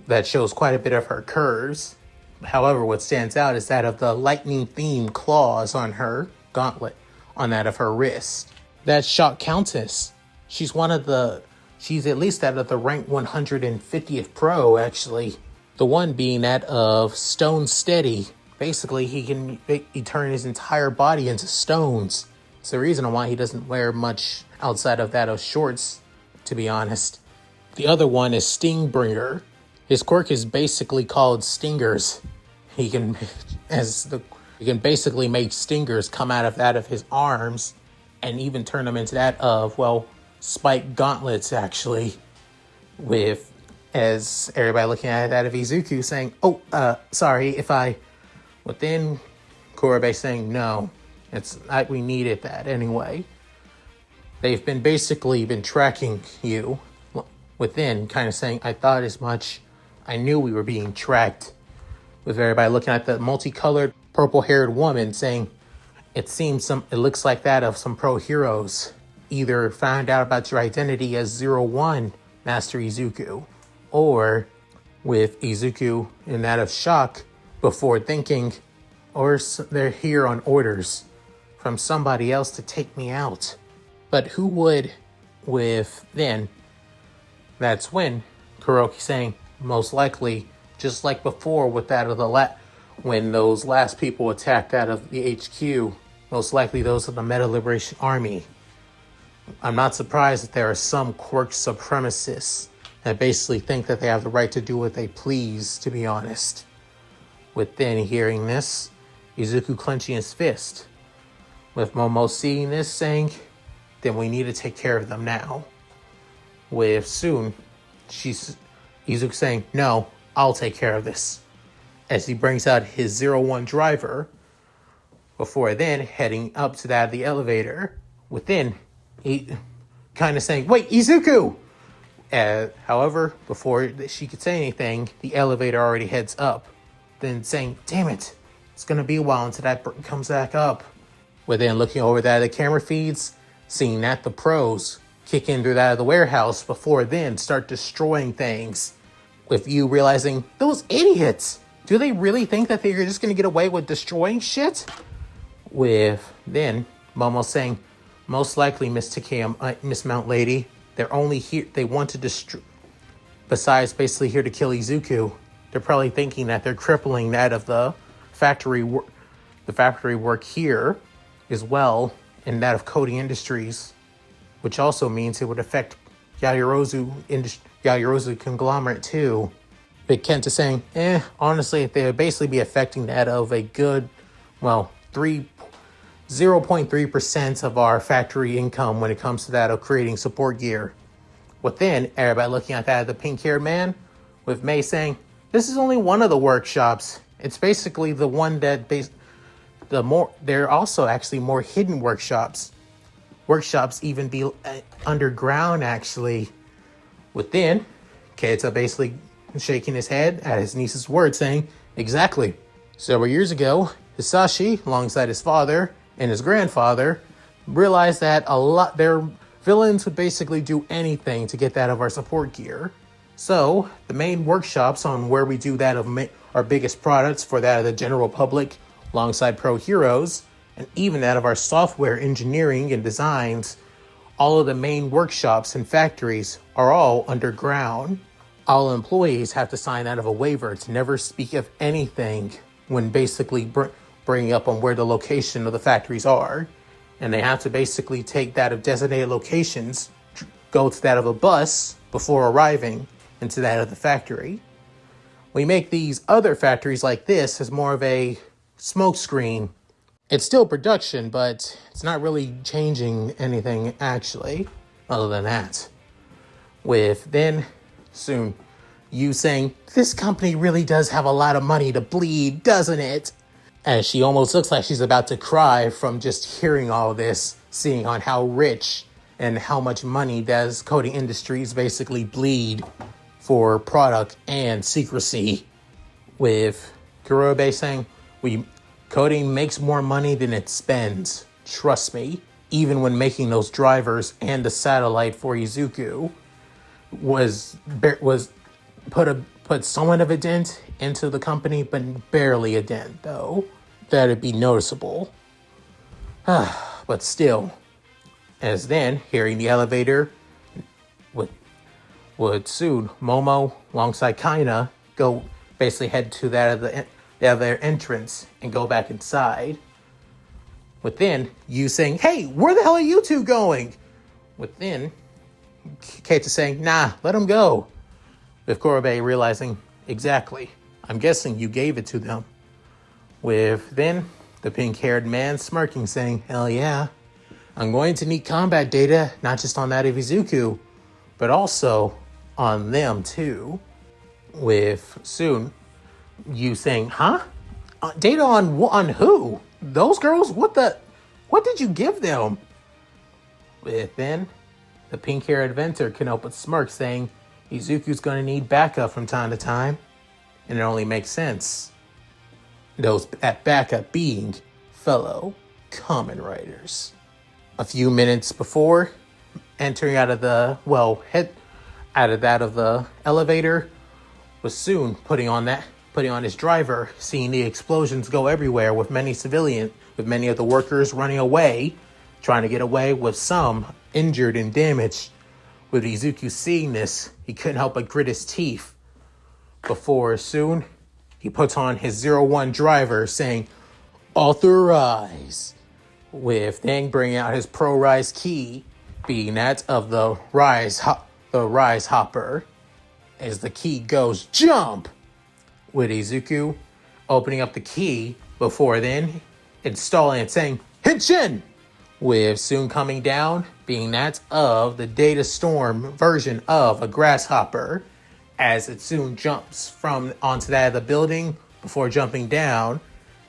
that shows quite a bit of her curves. However, what stands out is that of the lightning-themed claws on her gauntlet, on that of her wrist. That Shock Countess, she's at least out of the rank 150th pro, actually. The one being that of Stone Steady. Basically, he turn his entire body into stones. It's the reason why he doesn't wear much outside of that of shorts, to be honest. The other one is Stingbringer. His quirk is basically called Stingers. He can basically make stingers come out of that of his arms and even turn them into that of, spiked gauntlets, actually. With, as everybody looking at that of Izuku saying, sorry if I... But then Kurobe saying, "No, it's not, we needed that anyway. They've been tracking you." Within kind of saying, "I thought as much. I knew we were being tracked." With everybody looking at the multicolored purple-haired woman saying, "It looks like that of some pro heroes. Either found out about your identity as 01, Master Izuku, or with Izuku in that of shock before thinking, or they're here on orders from somebody else to take me out." But who would? With then, that's when Kuroki saying, "Most likely, just like before with that of when those last people attacked out of the HQ, most likely those of the Meta Liberation Army. I'm not surprised that there are some quirk supremacists that basically think that they have the right to do what they please, to be honest." With then hearing this, Izuku clenching his fist. With Momo seeing this saying, "Then we need to take care of them now." With soon, Izuku saying, "No, I'll take care of this." As he brings out his 01 driver, before then heading up to that of the elevator. Within, he kind of saying, "Wait, Izuku!" However, before she could say anything, the elevator already heads up. Then saying, "Damn it, it's going to be a while until that comes back up." Within looking over that of the camera feeds, seeing that the pros kick in through that of the warehouse before then start destroying things. With you realizing, those idiots, do they really think that they're just going to get away with destroying shit? With then Momo saying, "Most likely, Miss Mount Lady, they're only here, they want to destroy, besides basically here to kill Izuku. They're probably thinking that they're crippling that of the factory work here as well, and that of Coding Industries, which also means it would affect Yaoyorozu conglomerate too." Big Kenta saying, honestly, they would basically be affecting that of a good, 0.3% of our factory income when it comes to that of creating support gear. Within, everybody looking at that of the pink-haired man, with May saying, "This is only one of the workshops. It's basically the one that there are also actually more hidden workshops. Workshops even be underground, actually." Within, Keita basically shaking his head at his niece's words, saying, "Exactly. Several years ago, Hisashi, alongside his father and his grandfather, realized that there are villains would basically do anything to get that of our support gear. So, the main workshops on where we do that of our biggest products for that of the general public, alongside pro heroes, and even that of our software engineering and designs, all of the main workshops and factories are all underground. All employees have to sign out of a waiver to never speak of anything when basically bringing up on where the location of the factories are. And they have to basically take that of designated locations, go to that of a bus before arriving into that of the factory. We make these other factories like this as more of a smokescreen. It's still production, but it's not really changing anything actually, other than that. With then soon you saying, "This company really does have a lot of money to bleed, doesn't it?" As she almost looks like she's about to cry from just hearing all this, seeing on how rich and how much money does coding industries basically bleed for product and secrecy. With Kurobe saying, coding makes more money than it spends. Trust me, even when making those drivers and the satellite for Izuku was put somewhat of a dent into the company, but barely a dent, though. That'd be noticeable. But still, as then, hearing the elevator would soon, Momo, alongside Kaina, go basically head to that of the elevator entrance and go back inside. Within, you saying, "Hey, where the hell are you two going?" Within, Keita saying, "Nah, let them go." With Kurobe realizing, "Exactly. I'm guessing you gave it to them." With then, the pink-haired man smirking, saying, "Hell yeah. I'm going to need combat data, not just on that of Izuku, but also on them too." With soon, you saying, "Huh? Data on who? Those girls? What did you give them?" With then, the pink-haired inventor can help but smirk, saying, "Izuku's going to need backup from time to time, and it only makes sense. That backup being fellow Kamen Riders." A few minutes before entering out of the elevator, was soon putting on his driver, seeing the explosions go everywhere with many of the workers running away, trying to get away, with some injured and damaged. With Izuku seeing this, he couldn't help but grit his teeth. Before soon, he puts on his 01 driver, saying, "Authorize," with then bringing out his pro-rise key, being that of the rise hopper. As the key goes, jump! With Izuku opening up the key, before then installing it, saying, "Henshin!" With soon coming down, being that of the Data Storm version of a grasshopper, as it soon jumps onto that of the building before jumping down.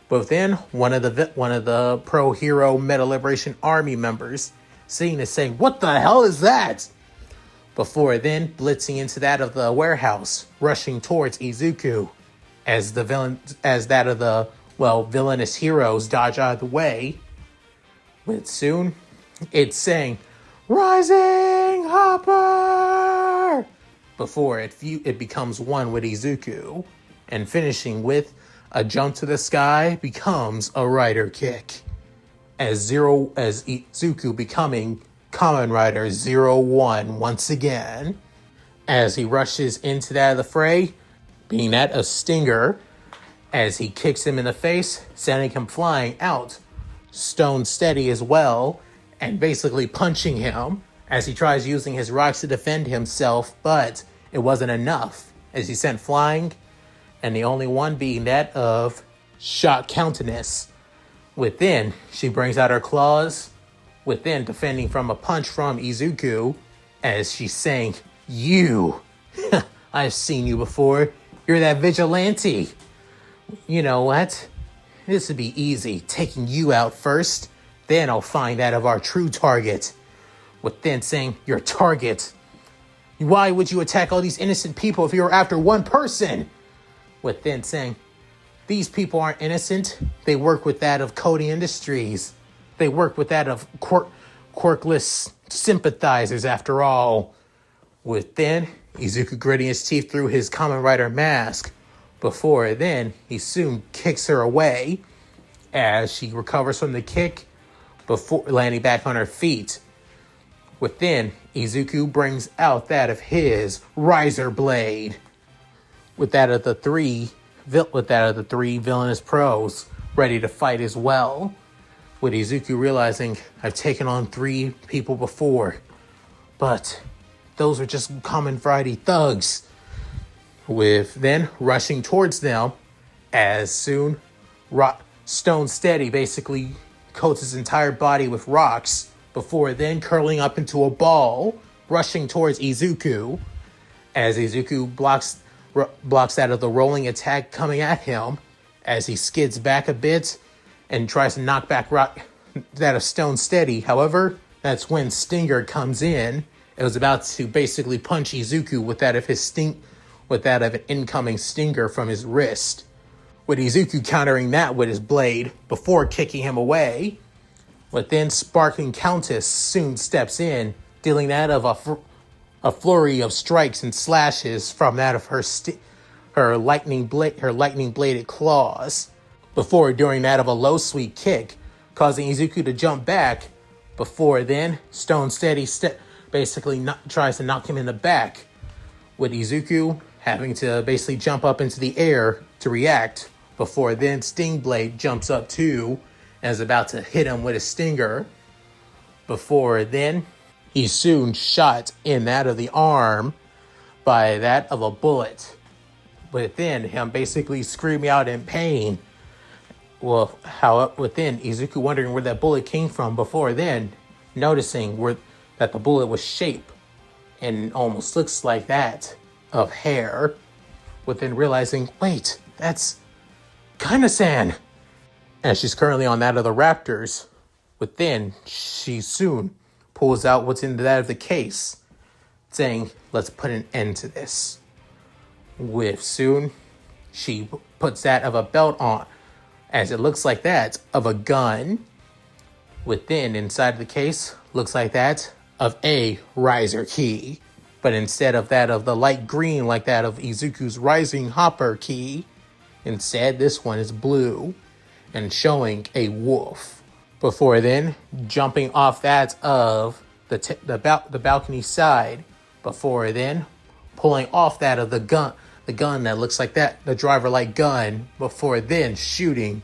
But then one of the pro hero Meta Liberation Army members, seeing this, saying, "What the hell is that?" Before then blitzing into that of the warehouse, rushing towards Izuku, as villainous heroes dodge out of the way. With soon, it's saying, "Rising Hopper!" Before it becomes one with Izuku, and finishing with a jump to the sky becomes a rider kick. As Izuku becoming Kamen Rider 01 once again, as he rushes into that of the fray, being that a stinger, as he kicks him in the face, sending him flying out, stone steady as well, and basically punching him as he tries using his rocks to defend himself, but it wasn't enough as he sent flying, and the only one being that of Shot Countenance. Within, she brings out her claws, within defending from a punch from Izuku, as she's saying, "You, I've seen you before. You're that vigilante. You know what? This would be easy, taking you out first, then I'll find that of our true target." Within saying, "Your target? Why would you attack all these innocent people if you were after one person?" Within saying, "These people aren't innocent. They work with that of coding industries. They work with that of quirkless sympathizers after all. With then, Izuku gritting his teeth through his Kamen Rider mask. Before then, he soon kicks her away as she recovers from the kick before landing back on her feet. Within, Izuku brings out that of his Riser Blade. With that of the three villainous pros ready to fight as well. With Izuku realizing, I've taken on 3 people before, but those were just common Friday thugs. With then rushing towards them, as soon Stone Steady basically coats his entire body with rocks, before then curling up into a ball, rushing towards Izuku, as Izuku blocks out of the rolling attack coming at him, as he skids back a bit and tries to knock back that of Stone Steady. However, that's when Stinger comes in. It was about to basically punch Izuku with that of an incoming stinger from his wrist. With Izuku countering that with his blade before kicking him away. But then Sparkling Countess soon steps in, dealing that of a flurry of strikes and slashes from that of her lightning bladed claws. Before doing that of a low sweep kick, causing Izuku to jump back. Before then, Stone Steady basically tries to knock him in the back, with Izuku having to basically jump up into the air to react. Before then, Sting Blade jumps up too and is about to hit him with a stinger. Before then, he's soon shot in that of the arm by that of a bullet. Within him basically screaming out in pain. Within Izuku wondering where that bullet came from. Before then, noticing that the bullet was shaped and almost looks like that of hair. Within realizing, wait, that's Kana-san. As she's currently on that of the Raptors. Within, she soon pulls out what's in that of the case, saying, let's put an end to this. With soon, she puts that of a belt on, as it looks like that of a gun. Within, inside of the case, looks like that of a riser key. But instead of that of the light green like that of Izuku's rising hopper key, instead this one is blue and showing a wolf. Before then, jumping off that of the balcony side. Before then, pulling off that of the gun that looks like that, the driver light gun. Before then, shooting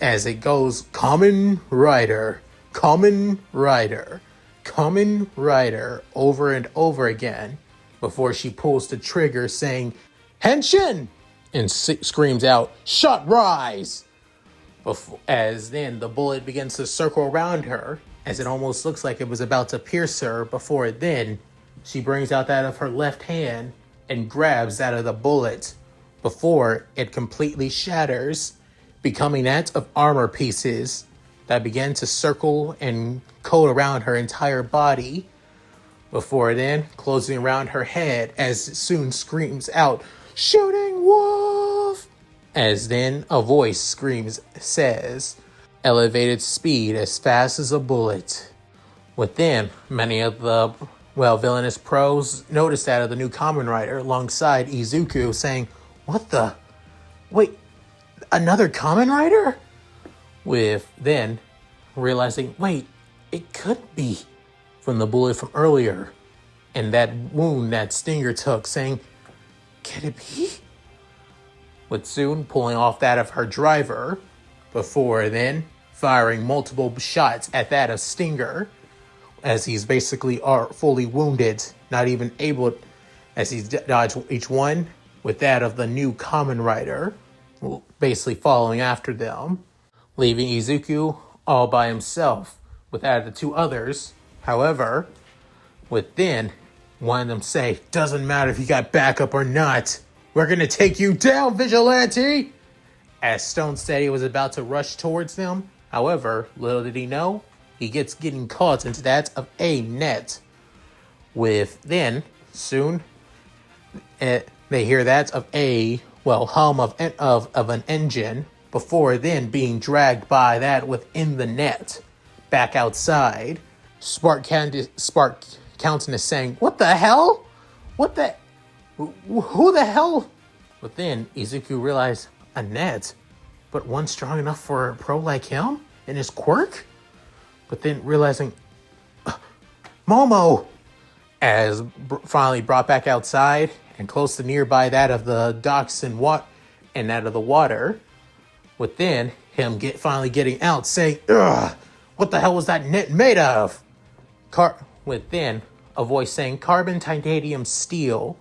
as it goes, Kamen Rider, Kamen Rider, Kamen Rider, over and over again, before she pulls the trigger saying, Henshin! And screams out, Shot Rise! As then the bullet begins to circle around her, as it almost looks like it was about to pierce her. Before then, she brings out that of her left hand and grabs that of the bullet before it completely shatters, becoming that of armor pieces that began to circle and coat around her entire body. Before then, closing around her head as it soon screams out, Shooting Wolf! As then a voice says, elevated speed as fast as a bullet. Within, many of the villainous pros noticed that of the new Kamen Rider alongside Izuku saying, what the? Wait, another Kamen Rider? With then realizing, wait, it could be from the bullet from earlier and that wound that Stinger took, saying, can it be? With soon pulling off that of her driver, before then firing multiple shots at that of Stinger, as he's basically fully wounded, not even able, as he's dodged each one, with that of the new Kamen Rider, basically following after them, leaving Izuku all by himself with that of the 2 others. However, within, one of them say, doesn't matter if you got backup or not, we're gonna take you down, Vigilante! As Stone Steady was about to rush towards them, however, little did he know, he getting caught into that of a net. With then, soon, they hear that of a, hum of an engine, before then being dragged by that within the net, back outside. Spark Countenance saying, "What the hell? What the? Who the hell?" But then Izuku realized a net, but one strong enough for a pro like him and his quirk. But then realizing Momo, as finally brought back outside and close to nearby that of the docks and that of the water. Within him finally getting out, saying, "Ugh, what the hell was that net made of?" Within a voice saying, "Carbon, titanium, steel."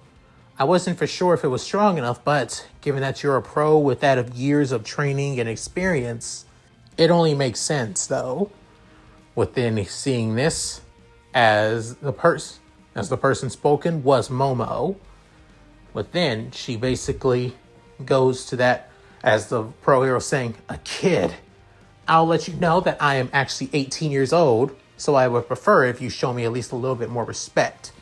I wasn't for sure if it was strong enough, but given that you're a pro with that of years of training and experience, it only makes sense, though. Within seeing this, as the person spoken was Momo. Within, she basically goes to that as the pro hero saying, "A kid. I'll let you know that I am actually 18 years old, so I would prefer if you show me at least a little bit more respect."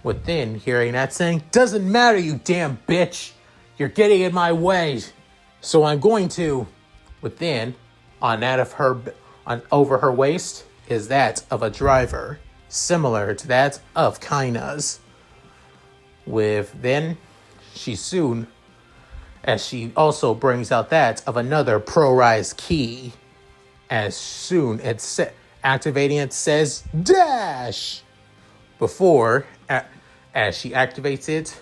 Within, hearing that saying, "Doesn't matter, you damn bitch. You're getting in my way. So I'm going to." Within, on that of her, over her waist, is that of a driver, similar to that of Kaina's. Then, as she also brings out that of another Pro-Rise key. As soon as activating it says, "Dash!" Before, as she activates it,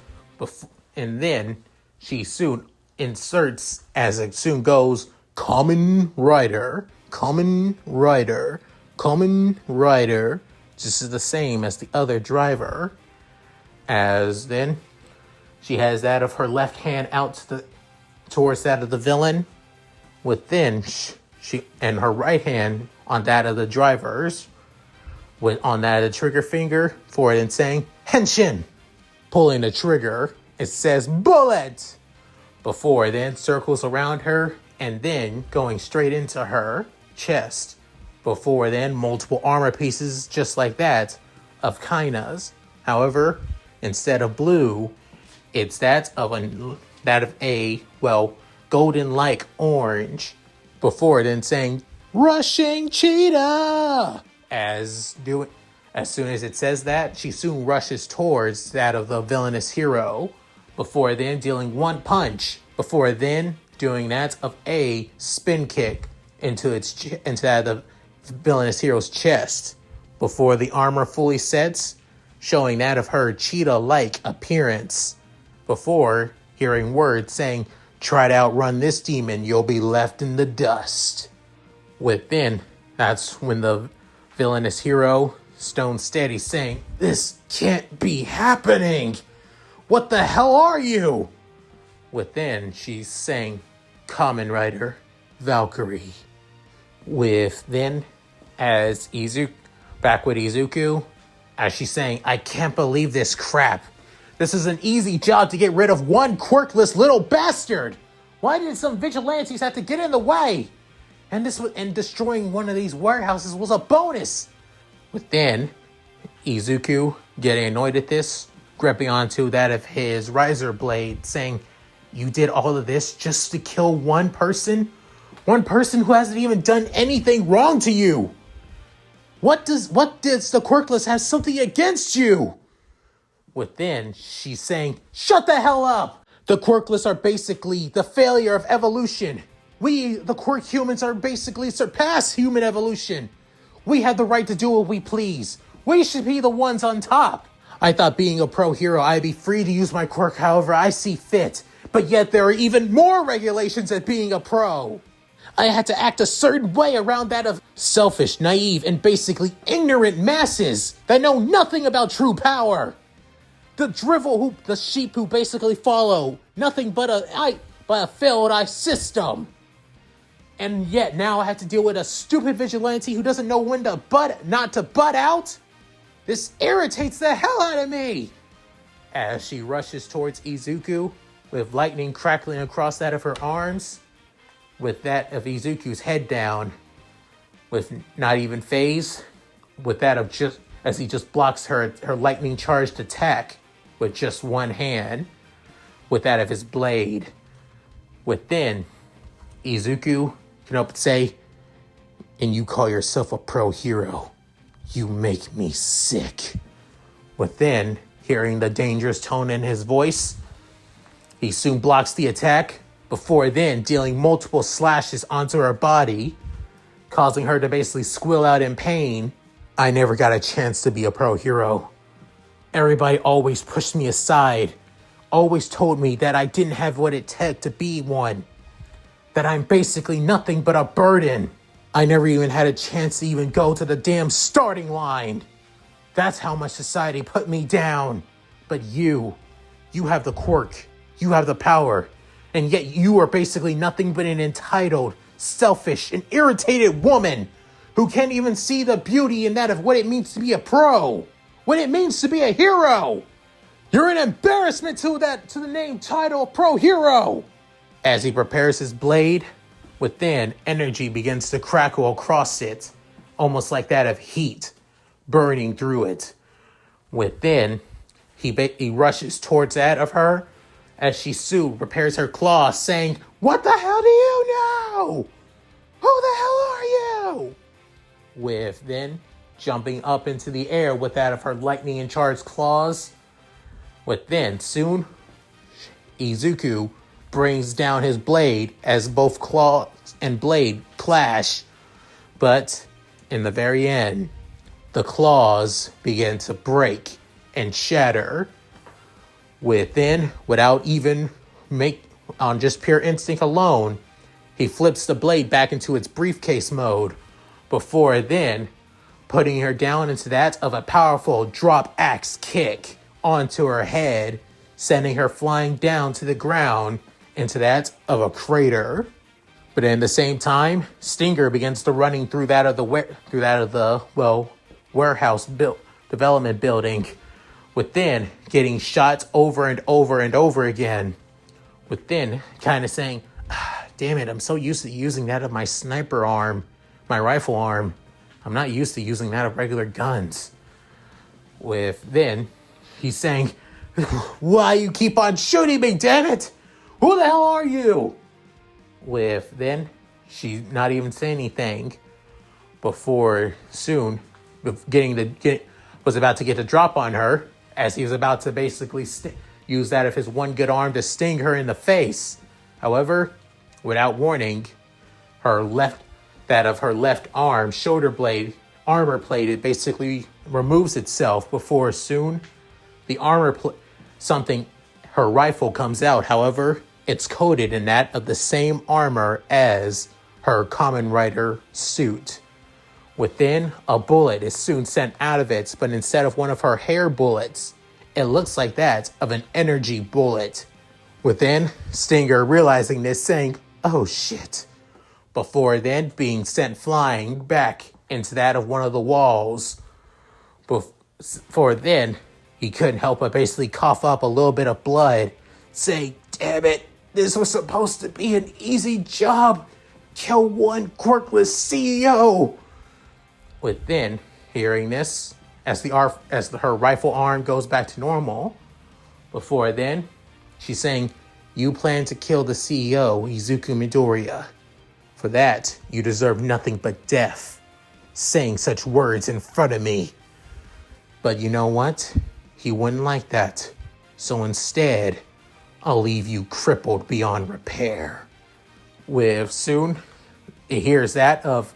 and then she soon inserts, as it soon goes, Kamen Rider, Kamen Rider, Kamen Rider, just as the same as the other driver. As then, she has that of her left hand out towards that of the villain. Within, and her right hand on that of the driver's. On that of the trigger finger for it and saying, "Henshin!" Pulling the trigger, it says, "Bullet!" Before it then circles around her and then going straight into her chest. Before then, multiple armor pieces just like that of Kaina's. However, instead of blue, it's that of a golden-like orange. Before then saying, "Rushing Cheetah!" As soon as it says that, she soon rushes towards that of the villainous hero. Before then, dealing one punch. Before then, doing that of a spin kick into that of the villainous hero's chest. Before the armor fully sets, showing that of her cheetah-like appearance. Before hearing words saying, "Try to outrun this demon, you'll be left in the dust." Within, that's when the villainous hero, stone steady, saying, "This can't be happening. What the hell are you?" Within, she's saying, "Kamen Rider, Valkyrie." Within, as back with Izuku, as she's saying, "I can't believe this crap. This is an easy job to get rid of one quirkless little bastard. Why did some vigilantes have to get in the way? And destroying one of these warehouses was a bonus." Within, Izuku, getting annoyed at this, gripping onto that of his riser blade, saying, "You did all of this just to kill one person? One person who hasn't even done anything wrong to you. What does the quirkless have something against you?" Within, she's saying, "Shut the hell up! The quirkless are basically the failure of evolution. We, the quirk humans, are basically surpassed human evolution. We have the right to do what we please. We should be the ones on top. I thought being a pro hero, I'd be free to use my quirk however I see fit. But yet there are even more regulations at being a pro. I had to act a certain way around that of selfish, naive, and basically ignorant masses that know nothing about true power. The sheep who basically follow nothing but a failed system. And yet now I have to deal with a stupid vigilante who doesn't know when to not to butt out? This irritates the hell out of me!" As she rushes towards Izuku, with lightning crackling across that of her arms, with that of Izuku's head down, with not even phase, with that of as he just blocks her lightning charged attack with just one hand, with that of his blade. Within, Izuku can up say, "And you call yourself a pro hero? You make me sick. Within, hearing the dangerous tone in his voice, he soon blocks the attack, before then dealing multiple slashes onto her body, causing her to basically squeal out in pain. I never got a chance to be a pro hero. Everybody always pushed me aside, always told me that I didn't have what it took to be one, that I'm basically nothing but a burden. I never even had a chance to even go to the damn starting line. That's how much society put me down. But you have the quirk, you have the power, and yet you are basically nothing but an entitled, selfish, and irritated woman who can't even see the beauty in that of what it means to be a pro, what it means to be a hero. You're an embarrassment to the name title pro hero. As he prepares his blade, within, energy begins to crackle across it, almost like that of heat burning through it. Within, he rushes towards that of her as she soon prepares her claws, saying, "What the hell do you know? Who the hell are you?" With then jumping up into the air with that of her lightning and charged claws. With then, soon, Izuku brings down his blade as both claw and blade clash. But in the very end, the claws begin to break and shatter. Within, without even on just pure instinct alone, he flips the blade back into its briefcase mode, before then putting her down into that of a powerful drop axe kick onto her head, sending her flying down to the ground into that of a crater. But at the same time, Stinger begins to running through that of the warehouse development building, within getting shot over and over and over again. Within kind of saying, damn it, I'm so used to using that of my sniper arm, my rifle arm. I'm not used to using that of regular guns. Within, he's saying, why you keep on shooting me, damn it? Who the hell are you? Then, she's not even saying anything before soon was about to get the drop on her, as he was about to basically use that of his one good arm to sting her in the face. However, without warning, her left arm, shoulder blade, armor plate, it basically removes itself before soon the her rifle comes out. However, it's coated in that of the same armor as her Kamen Rider suit. Within, a bullet is soon sent out of it, but instead of one of her hair bullets, it looks like that of an energy bullet. Within, Stinger realizing this, saying, "Oh shit," before then being sent flying back into that of one of the walls. Before then, he couldn't help but basically cough up a little bit of blood, saying, "Damn it, this was supposed to be an easy job. Kill one quirkless CEO." Within, hearing this, as her rifle arm goes back to normal, before then, she's saying, "You plan to kill the CEO, Izuku Midoriya. For that, you deserve nothing but death. Saying such words in front of me. But you know what? He wouldn't like that. So instead, I'll leave you crippled beyond repair." Soon, it hears that of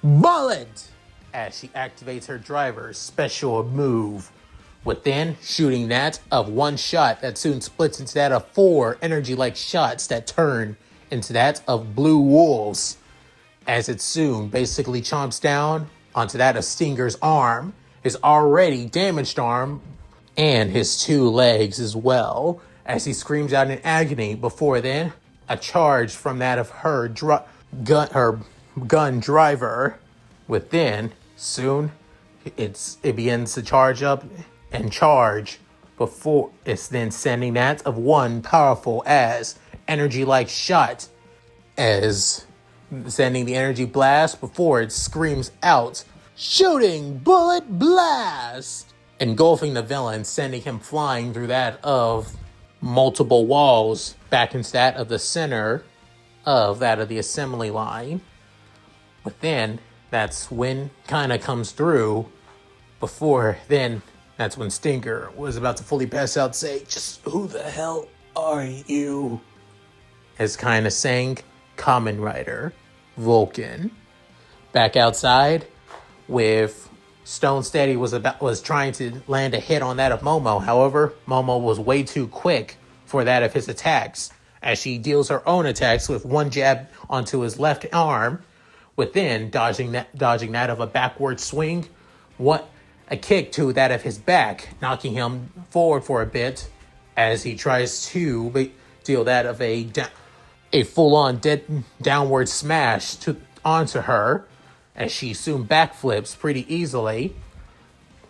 bullet as she activates her driver's special move. Within, shooting that of one shot that soon splits into that of 4 energy-like shots that turn into that of blue wolves, as it soon basically chomps down onto that of Stinger's arm, his already damaged arm, and his 2 legs as well, as he screams out in agony. Before then, a charge from that of her gun driver. Within, soon, it begins to charge up and charge, before it's then sending that of one powerful as energy-like shot, as sending the energy blast before it screams out, "Shooting bullet blast!" engulfing the villain, sending him flying through that of multiple walls back into that of the center of that of the assembly line. Within, that's when kind of comes through, Before then, that's when Stinger was about to fully pass out, say, just who the hell are you? As kind of saying, Kamen Rider, Vulcan. Back outside, with Stone Steady was trying to land a hit on that of Momo. However, Momo was way too quick for that of his attacks, as she deals her own attacks with one jab onto his left arm, within dodging that of a backward swing, a kick to that of his back, knocking him forward for a bit as he tries to deal that of a full-on downward smash onto her, as she soon backflips pretty easily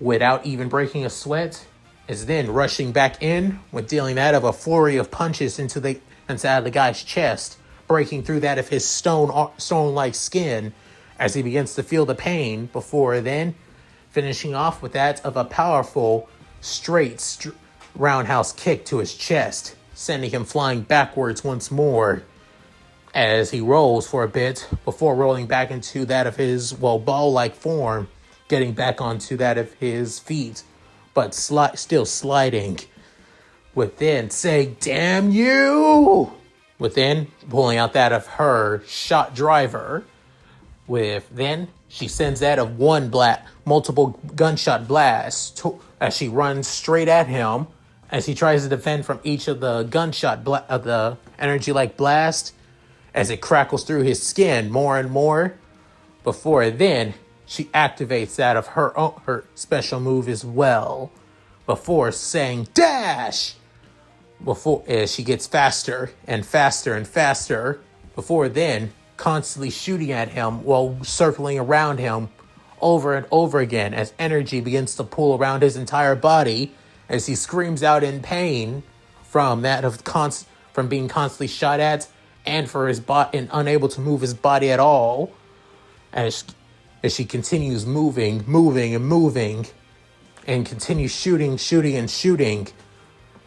without even breaking a sweat, is then rushing back in with dealing that of a flurry of punches inside the guy's chest, breaking through that of his stone-like skin as he begins to feel the pain, before then finishing off with that of a powerful straight roundhouse kick to his chest, sending him flying backwards once more as he rolls for a bit before rolling back into that of his, ball-like form, getting back onto that of his feet, but still sliding. Within, say, damn you! Within, pulling out that of her shot driver. Then, she sends that of multiple gunshot blasts as she runs straight at him, as he tries to defend from each of the of the energy-like blast, as it crackles through his skin more and more. Before then, she activates that of her special move as well, before saying dash, as she gets faster and faster and faster, before then constantly shooting at him while circling around him over and over again, as energy begins to pool around his entire body, as he screams out in pain from being constantly shot at, and for his and unable to move his body at all, as she continues moving, and continues shooting.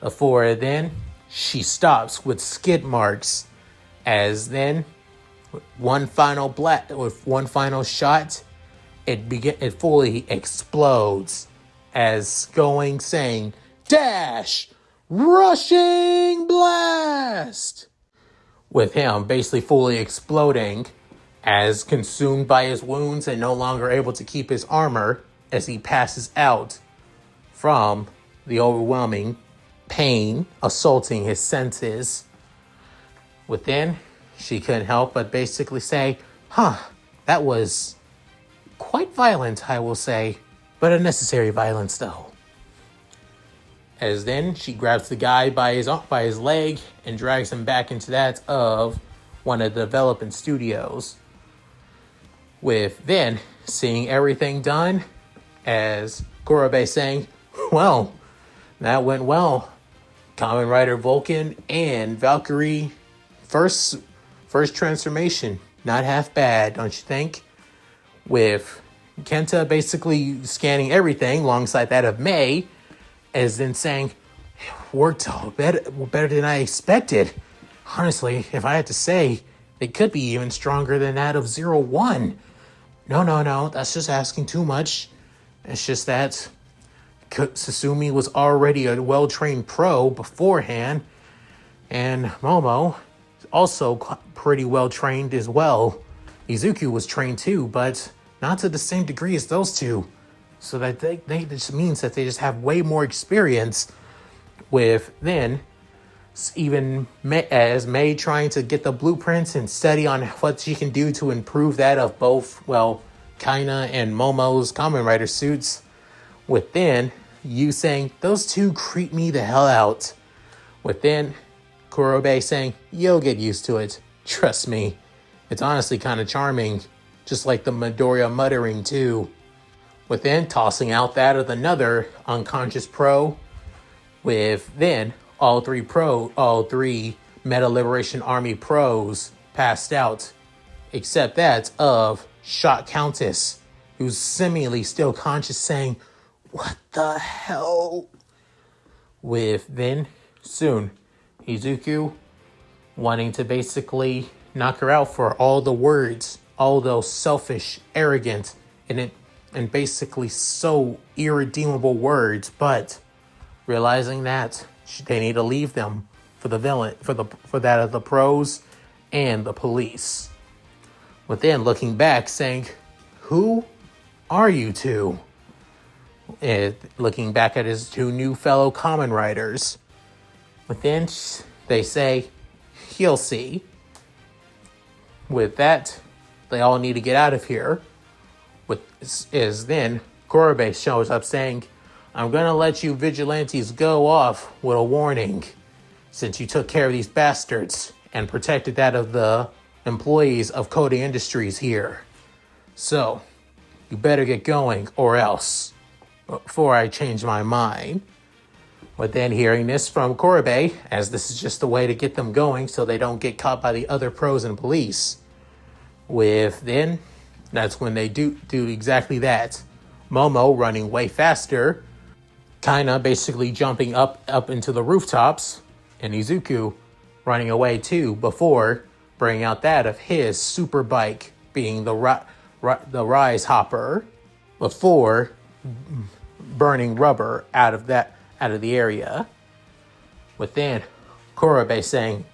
Before then, she stops with skid marks, as then, with one final shot, it fully explodes, saying, dash, rushing blast! With him basically fully exploding, as consumed by his wounds and no longer able to keep his armor, as he passes out from the overwhelming pain assaulting his senses. Within, she couldn't help but basically say, that was quite violent, I will say, but unnecessary violence though. As then, she grabs the guy by his leg and drags him back into that of one of the development studios. With then, seeing everything done, as Kurobe saying, well, that went well. Kamen Rider Vulcan and Valkyrie, first transformation, not half bad, don't you think? With Kenta basically scanning everything alongside that of May, as then saying, worked better than I expected. Honestly, if I had to say, it could be even stronger than that of 01. No, that's just asking too much. It's just that Susumi was already a well-trained pro beforehand, and Momo is also pretty well-trained as well. Izuku was trained too, but not to the same degree as those two. So that they just means that they just have way more experience. With then, even as May trying to get the blueprints and study on what she can do to improve that of both, Kaina and Momo's Kamen Rider suits. Within, you saying, those two creep me the hell out. Within, Kurobe saying, you'll get used to it. Trust me. It's honestly kind of charming. Just like the Midoriya muttering too. Within, tossing out that of another unconscious pro. With then, all three Meta Liberation Army pros passed out. Except that of Shot Countess, who's seemingly still conscious, saying, what the hell? With then, soon, Izuku wanting to basically knock her out for all the words, all those selfish, arrogant, and and basically so irredeemable words, but realizing that they need to leave them for the villain, for that of the pros and the police. But then looking back, saying, "Who are you two?" And looking back at his two new fellow Kamen Riders. But then they say, "He'll see." With that, they all need to get out of here. Then Korobe shows up saying, "I'm gonna let you vigilantes go off with a warning, since you took care of these bastards and protected that of the employees of Cody Industries here. So, you better get going or else, before I change my mind." But then hearing this from Korobe, as this is just a way to get them going so they don't get caught by the other pros and police, that's when they do exactly that. Momo running way faster, kinda basically jumping up into the rooftops, and Izuku running away too before bringing out that of his super bike being the Rise Hopper, before burning rubber out of the area. With then Korobe saying,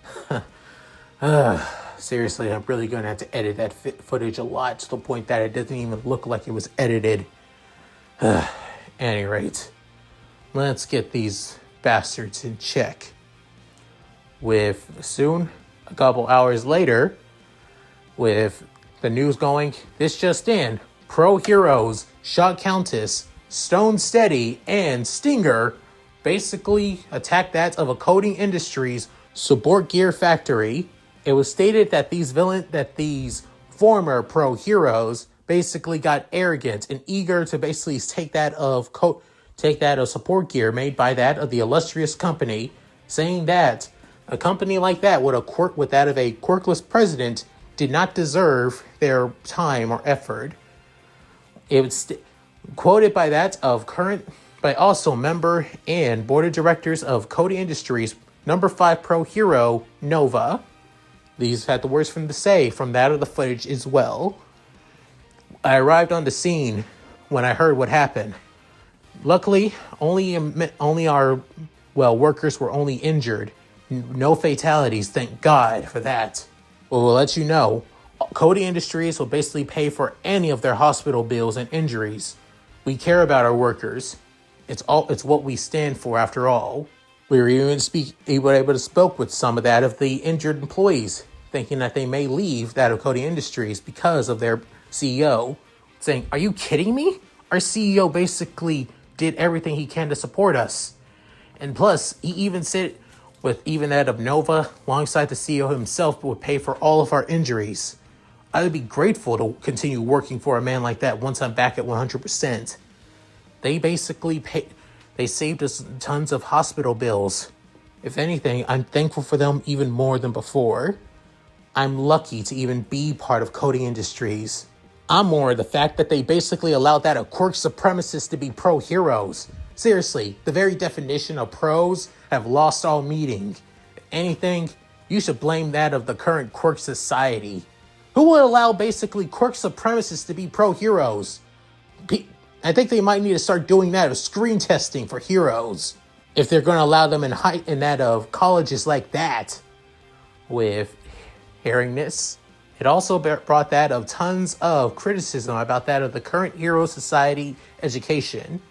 "Seriously, I'm really going to have to edit that footage a lot to the point that it doesn't even look like it was edited. Any rate, let's get these bastards in check." With soon, a couple hours later, with the news going, "This just in, Pro Heroes, Shock Countess, Stone Steady, and Stinger basically attacked that of a Coding Industries support gear factory." It was stated that these former pro heroes basically got arrogant and eager to basically take that of support gear made by that of the illustrious company, saying that a company like that with that of a quirkless president did not deserve their time or effort. It was quoted by also member and board of directors of Cody Industries, number 5 pro hero Nova. These had the words from that of the footage as well. I arrived on the scene when I heard what happened. Luckily, only our workers were only injured. No fatalities, thank God for that. But we'll let you know, Cody Industries will basically pay for any of their hospital bills and injuries. We care about our workers. It's what we stand for after all. We were even able to speak with some of the injured employees, thinking that they may leave that of Cody Industries because of their CEO, saying, "Are you kidding me? Our CEO basically did everything he can to support us." And plus, he even said, with even that of Nova, alongside the CEO himself, would pay for all of our injuries. I would be grateful to continue working for a man like that once I'm back at 100%. They basically They saved us tons of hospital bills. If anything, I'm thankful for them even more than before. I'm lucky to even be part of Coding Industries. I'm more of the fact that they basically allowed that of quirk supremacists to be pro heroes. Seriously, the very definition of pros have lost all meaning. If anything, you should blame that of the current quirk society. Who would allow basically quirk supremacists to be pro heroes? I think they might need to start doing that of screen testing for heroes, if they're going to allow them in that of colleges like that. With hearing this, it also brought that of tons of criticism about that of the current hero society education.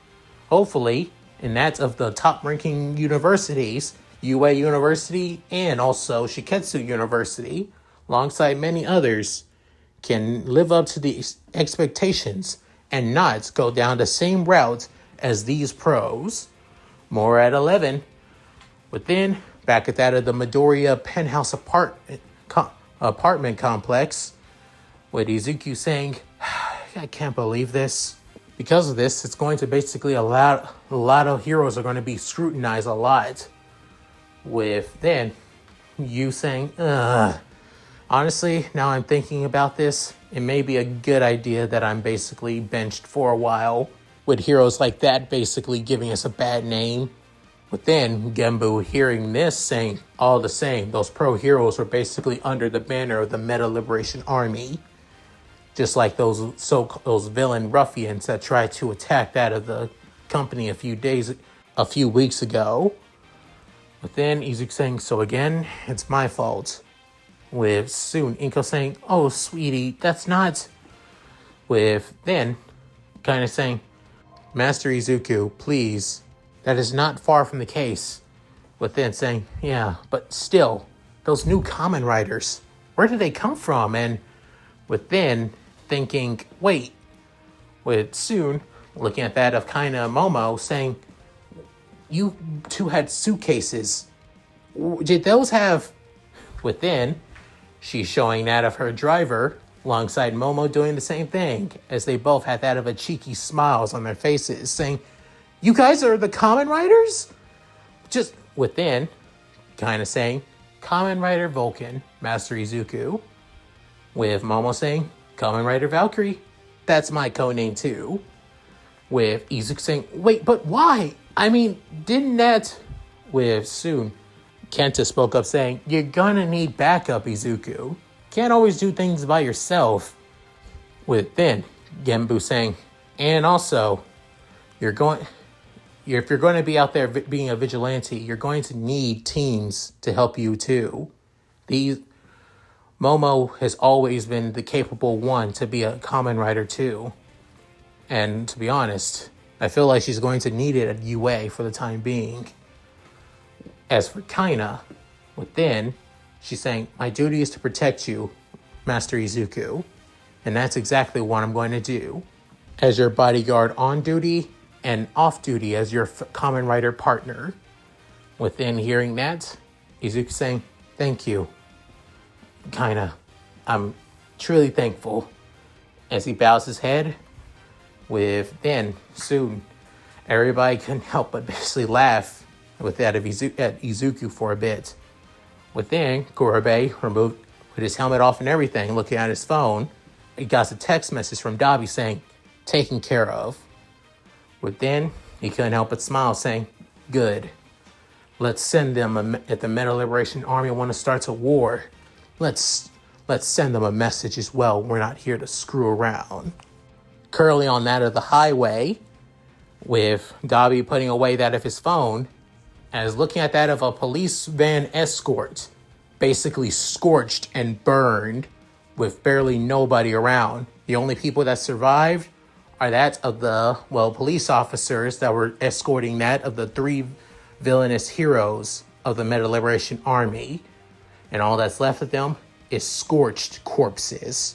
Hopefully, in that of the top-ranking universities, UA University and also Shiketsu University, alongside many others, can live up to the expectations and not go down the same route as these pros. More at 11. But then, back at that of the Midoriya penthouse apartment complex, with Izuku saying, "I can't believe this." Because of this, it's going to basically a lot of heroes are going to be scrutinized a lot. With then, you saying, honestly, now I'm thinking about this, it may be a good idea that I'm basically benched for a while, with heroes like that basically giving us a bad name. But then Genbu hearing this saying, all the same, those pro heroes were basically under the banner of the Meta Liberation Army. just like those villain ruffians that tried to attack that of the company a few weeks ago. But then Izuku saying, so again, it's my fault. With soon Inko saying, oh sweetie, that's not. With then kind of saying, Master Izuku, please, that is not far from the case. With then saying, yeah, but still, those new Kamen Riders, where did they come from? And with then thinking, wait, with soon looking at that of kinda Momo saying, you two had suitcases. Did those have, within, she's showing that of her driver alongside Momo doing the same thing as they both had that of a cheeky smiles on their faces saying, you guys are the Kamen Riders? Just within, kind of saying, Kamen Rider Vulcan, Master Izuku, with Momo saying, Kamen Rider Valkyrie, that's my codename too. With Izuku saying, wait, but why? I mean, didn't that... With soon, Kenta spoke up saying, you're gonna need backup, Izuku. Can't always do things by yourself. With then, Genbu saying, and also, if you're going to be out there being a vigilante, you're going to need teams to help you too. Momo has always been the capable one to be a Kamen Rider too. And to be honest, I feel like she's going to need it at UA for the time being. As for Kaina, within, she's saying, my duty is to protect you, Master Izuku. And that's exactly what I'm going to do. As your bodyguard on duty and off duty as your Kamen Rider partner. Within hearing that, Izuku saying, thank you, Kaina. I'm truly thankful. As he bows his head, with then, soon, everybody couldn't help but basically laugh with that of Izuku for a bit. Within, Kurobe removed with his helmet off and everything, looking at his phone. He got a text message from Dabi saying, taken care of. Within, he couldn't help but smile, saying, good. Let's send them if the Metal Liberation Army want to start a war. Let's send them a message as well. We're not here to screw around. Currently on that of the highway, with Dabi putting away that of his phone, as looking at that of a police van escort, basically scorched and burned with barely nobody around. The only people that survived are that of the, police officers that were escorting that of the 3 villainous heroes of the Metal Liberation Army. And all that's left of them is scorched corpses.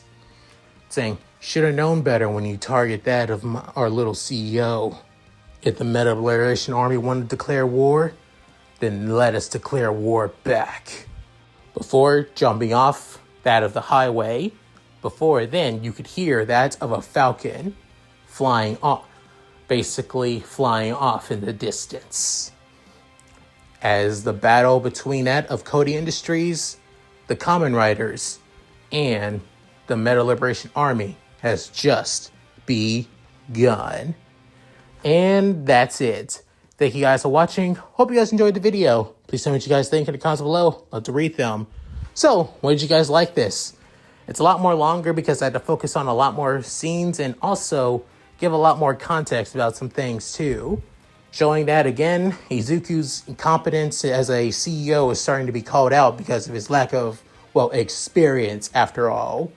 Saying, should have known better when you target that of our little CEO. If the Metal Liberation Army wanted to declare war, then let us declare war back. Before jumping off that of the highway, before then you could hear that of a falcon flying off in the distance. As the battle between that of Cody Industries, the Kamen Riders, and the Metal Liberation Army has just begun. And that's it. Thank you guys for watching. Hope you guys enjoyed the video. Please tell me what you guys think in the comments below. Love to read them. So, what did you guys like this? It's a lot more longer because I had to focus on a lot more scenes and also give a lot more context about some things too. Showing that again, Izuku's incompetence as a CEO is starting to be called out because of his lack of, experience after all.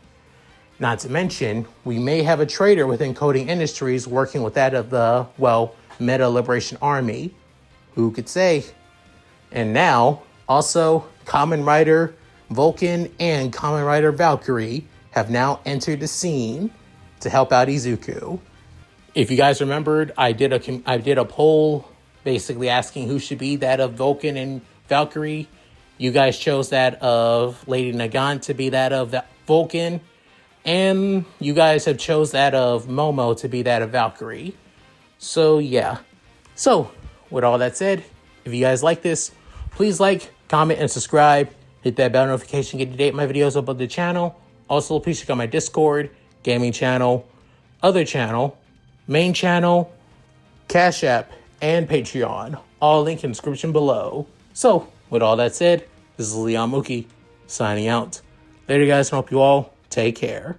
Not to mention, we may have a traitor within Coding Industries working with that of the, Metal Liberation Army. Who could say? And now, also, Kamen Rider Vulcan and Kamen Rider Valkyrie have now entered the scene to help out Izuku. If you guys remembered, I did a poll basically asking who should be that of Vulcan and Valkyrie. You guys chose that of Lady Nagant to be that of Vulcan. And you guys have chose that of Momo to be that of Valkyrie. So, yeah. So, with all that said, if you guys like this, please like, comment, and subscribe. Hit that bell notification, get to date my videos up on the channel. Also, please check out my Discord, gaming channel, other channel, main channel, Cash App, and Patreon. All linked in the description below. So, with all that said, this is Leon Mookie, signing out. Later, guys, and hope you all take care.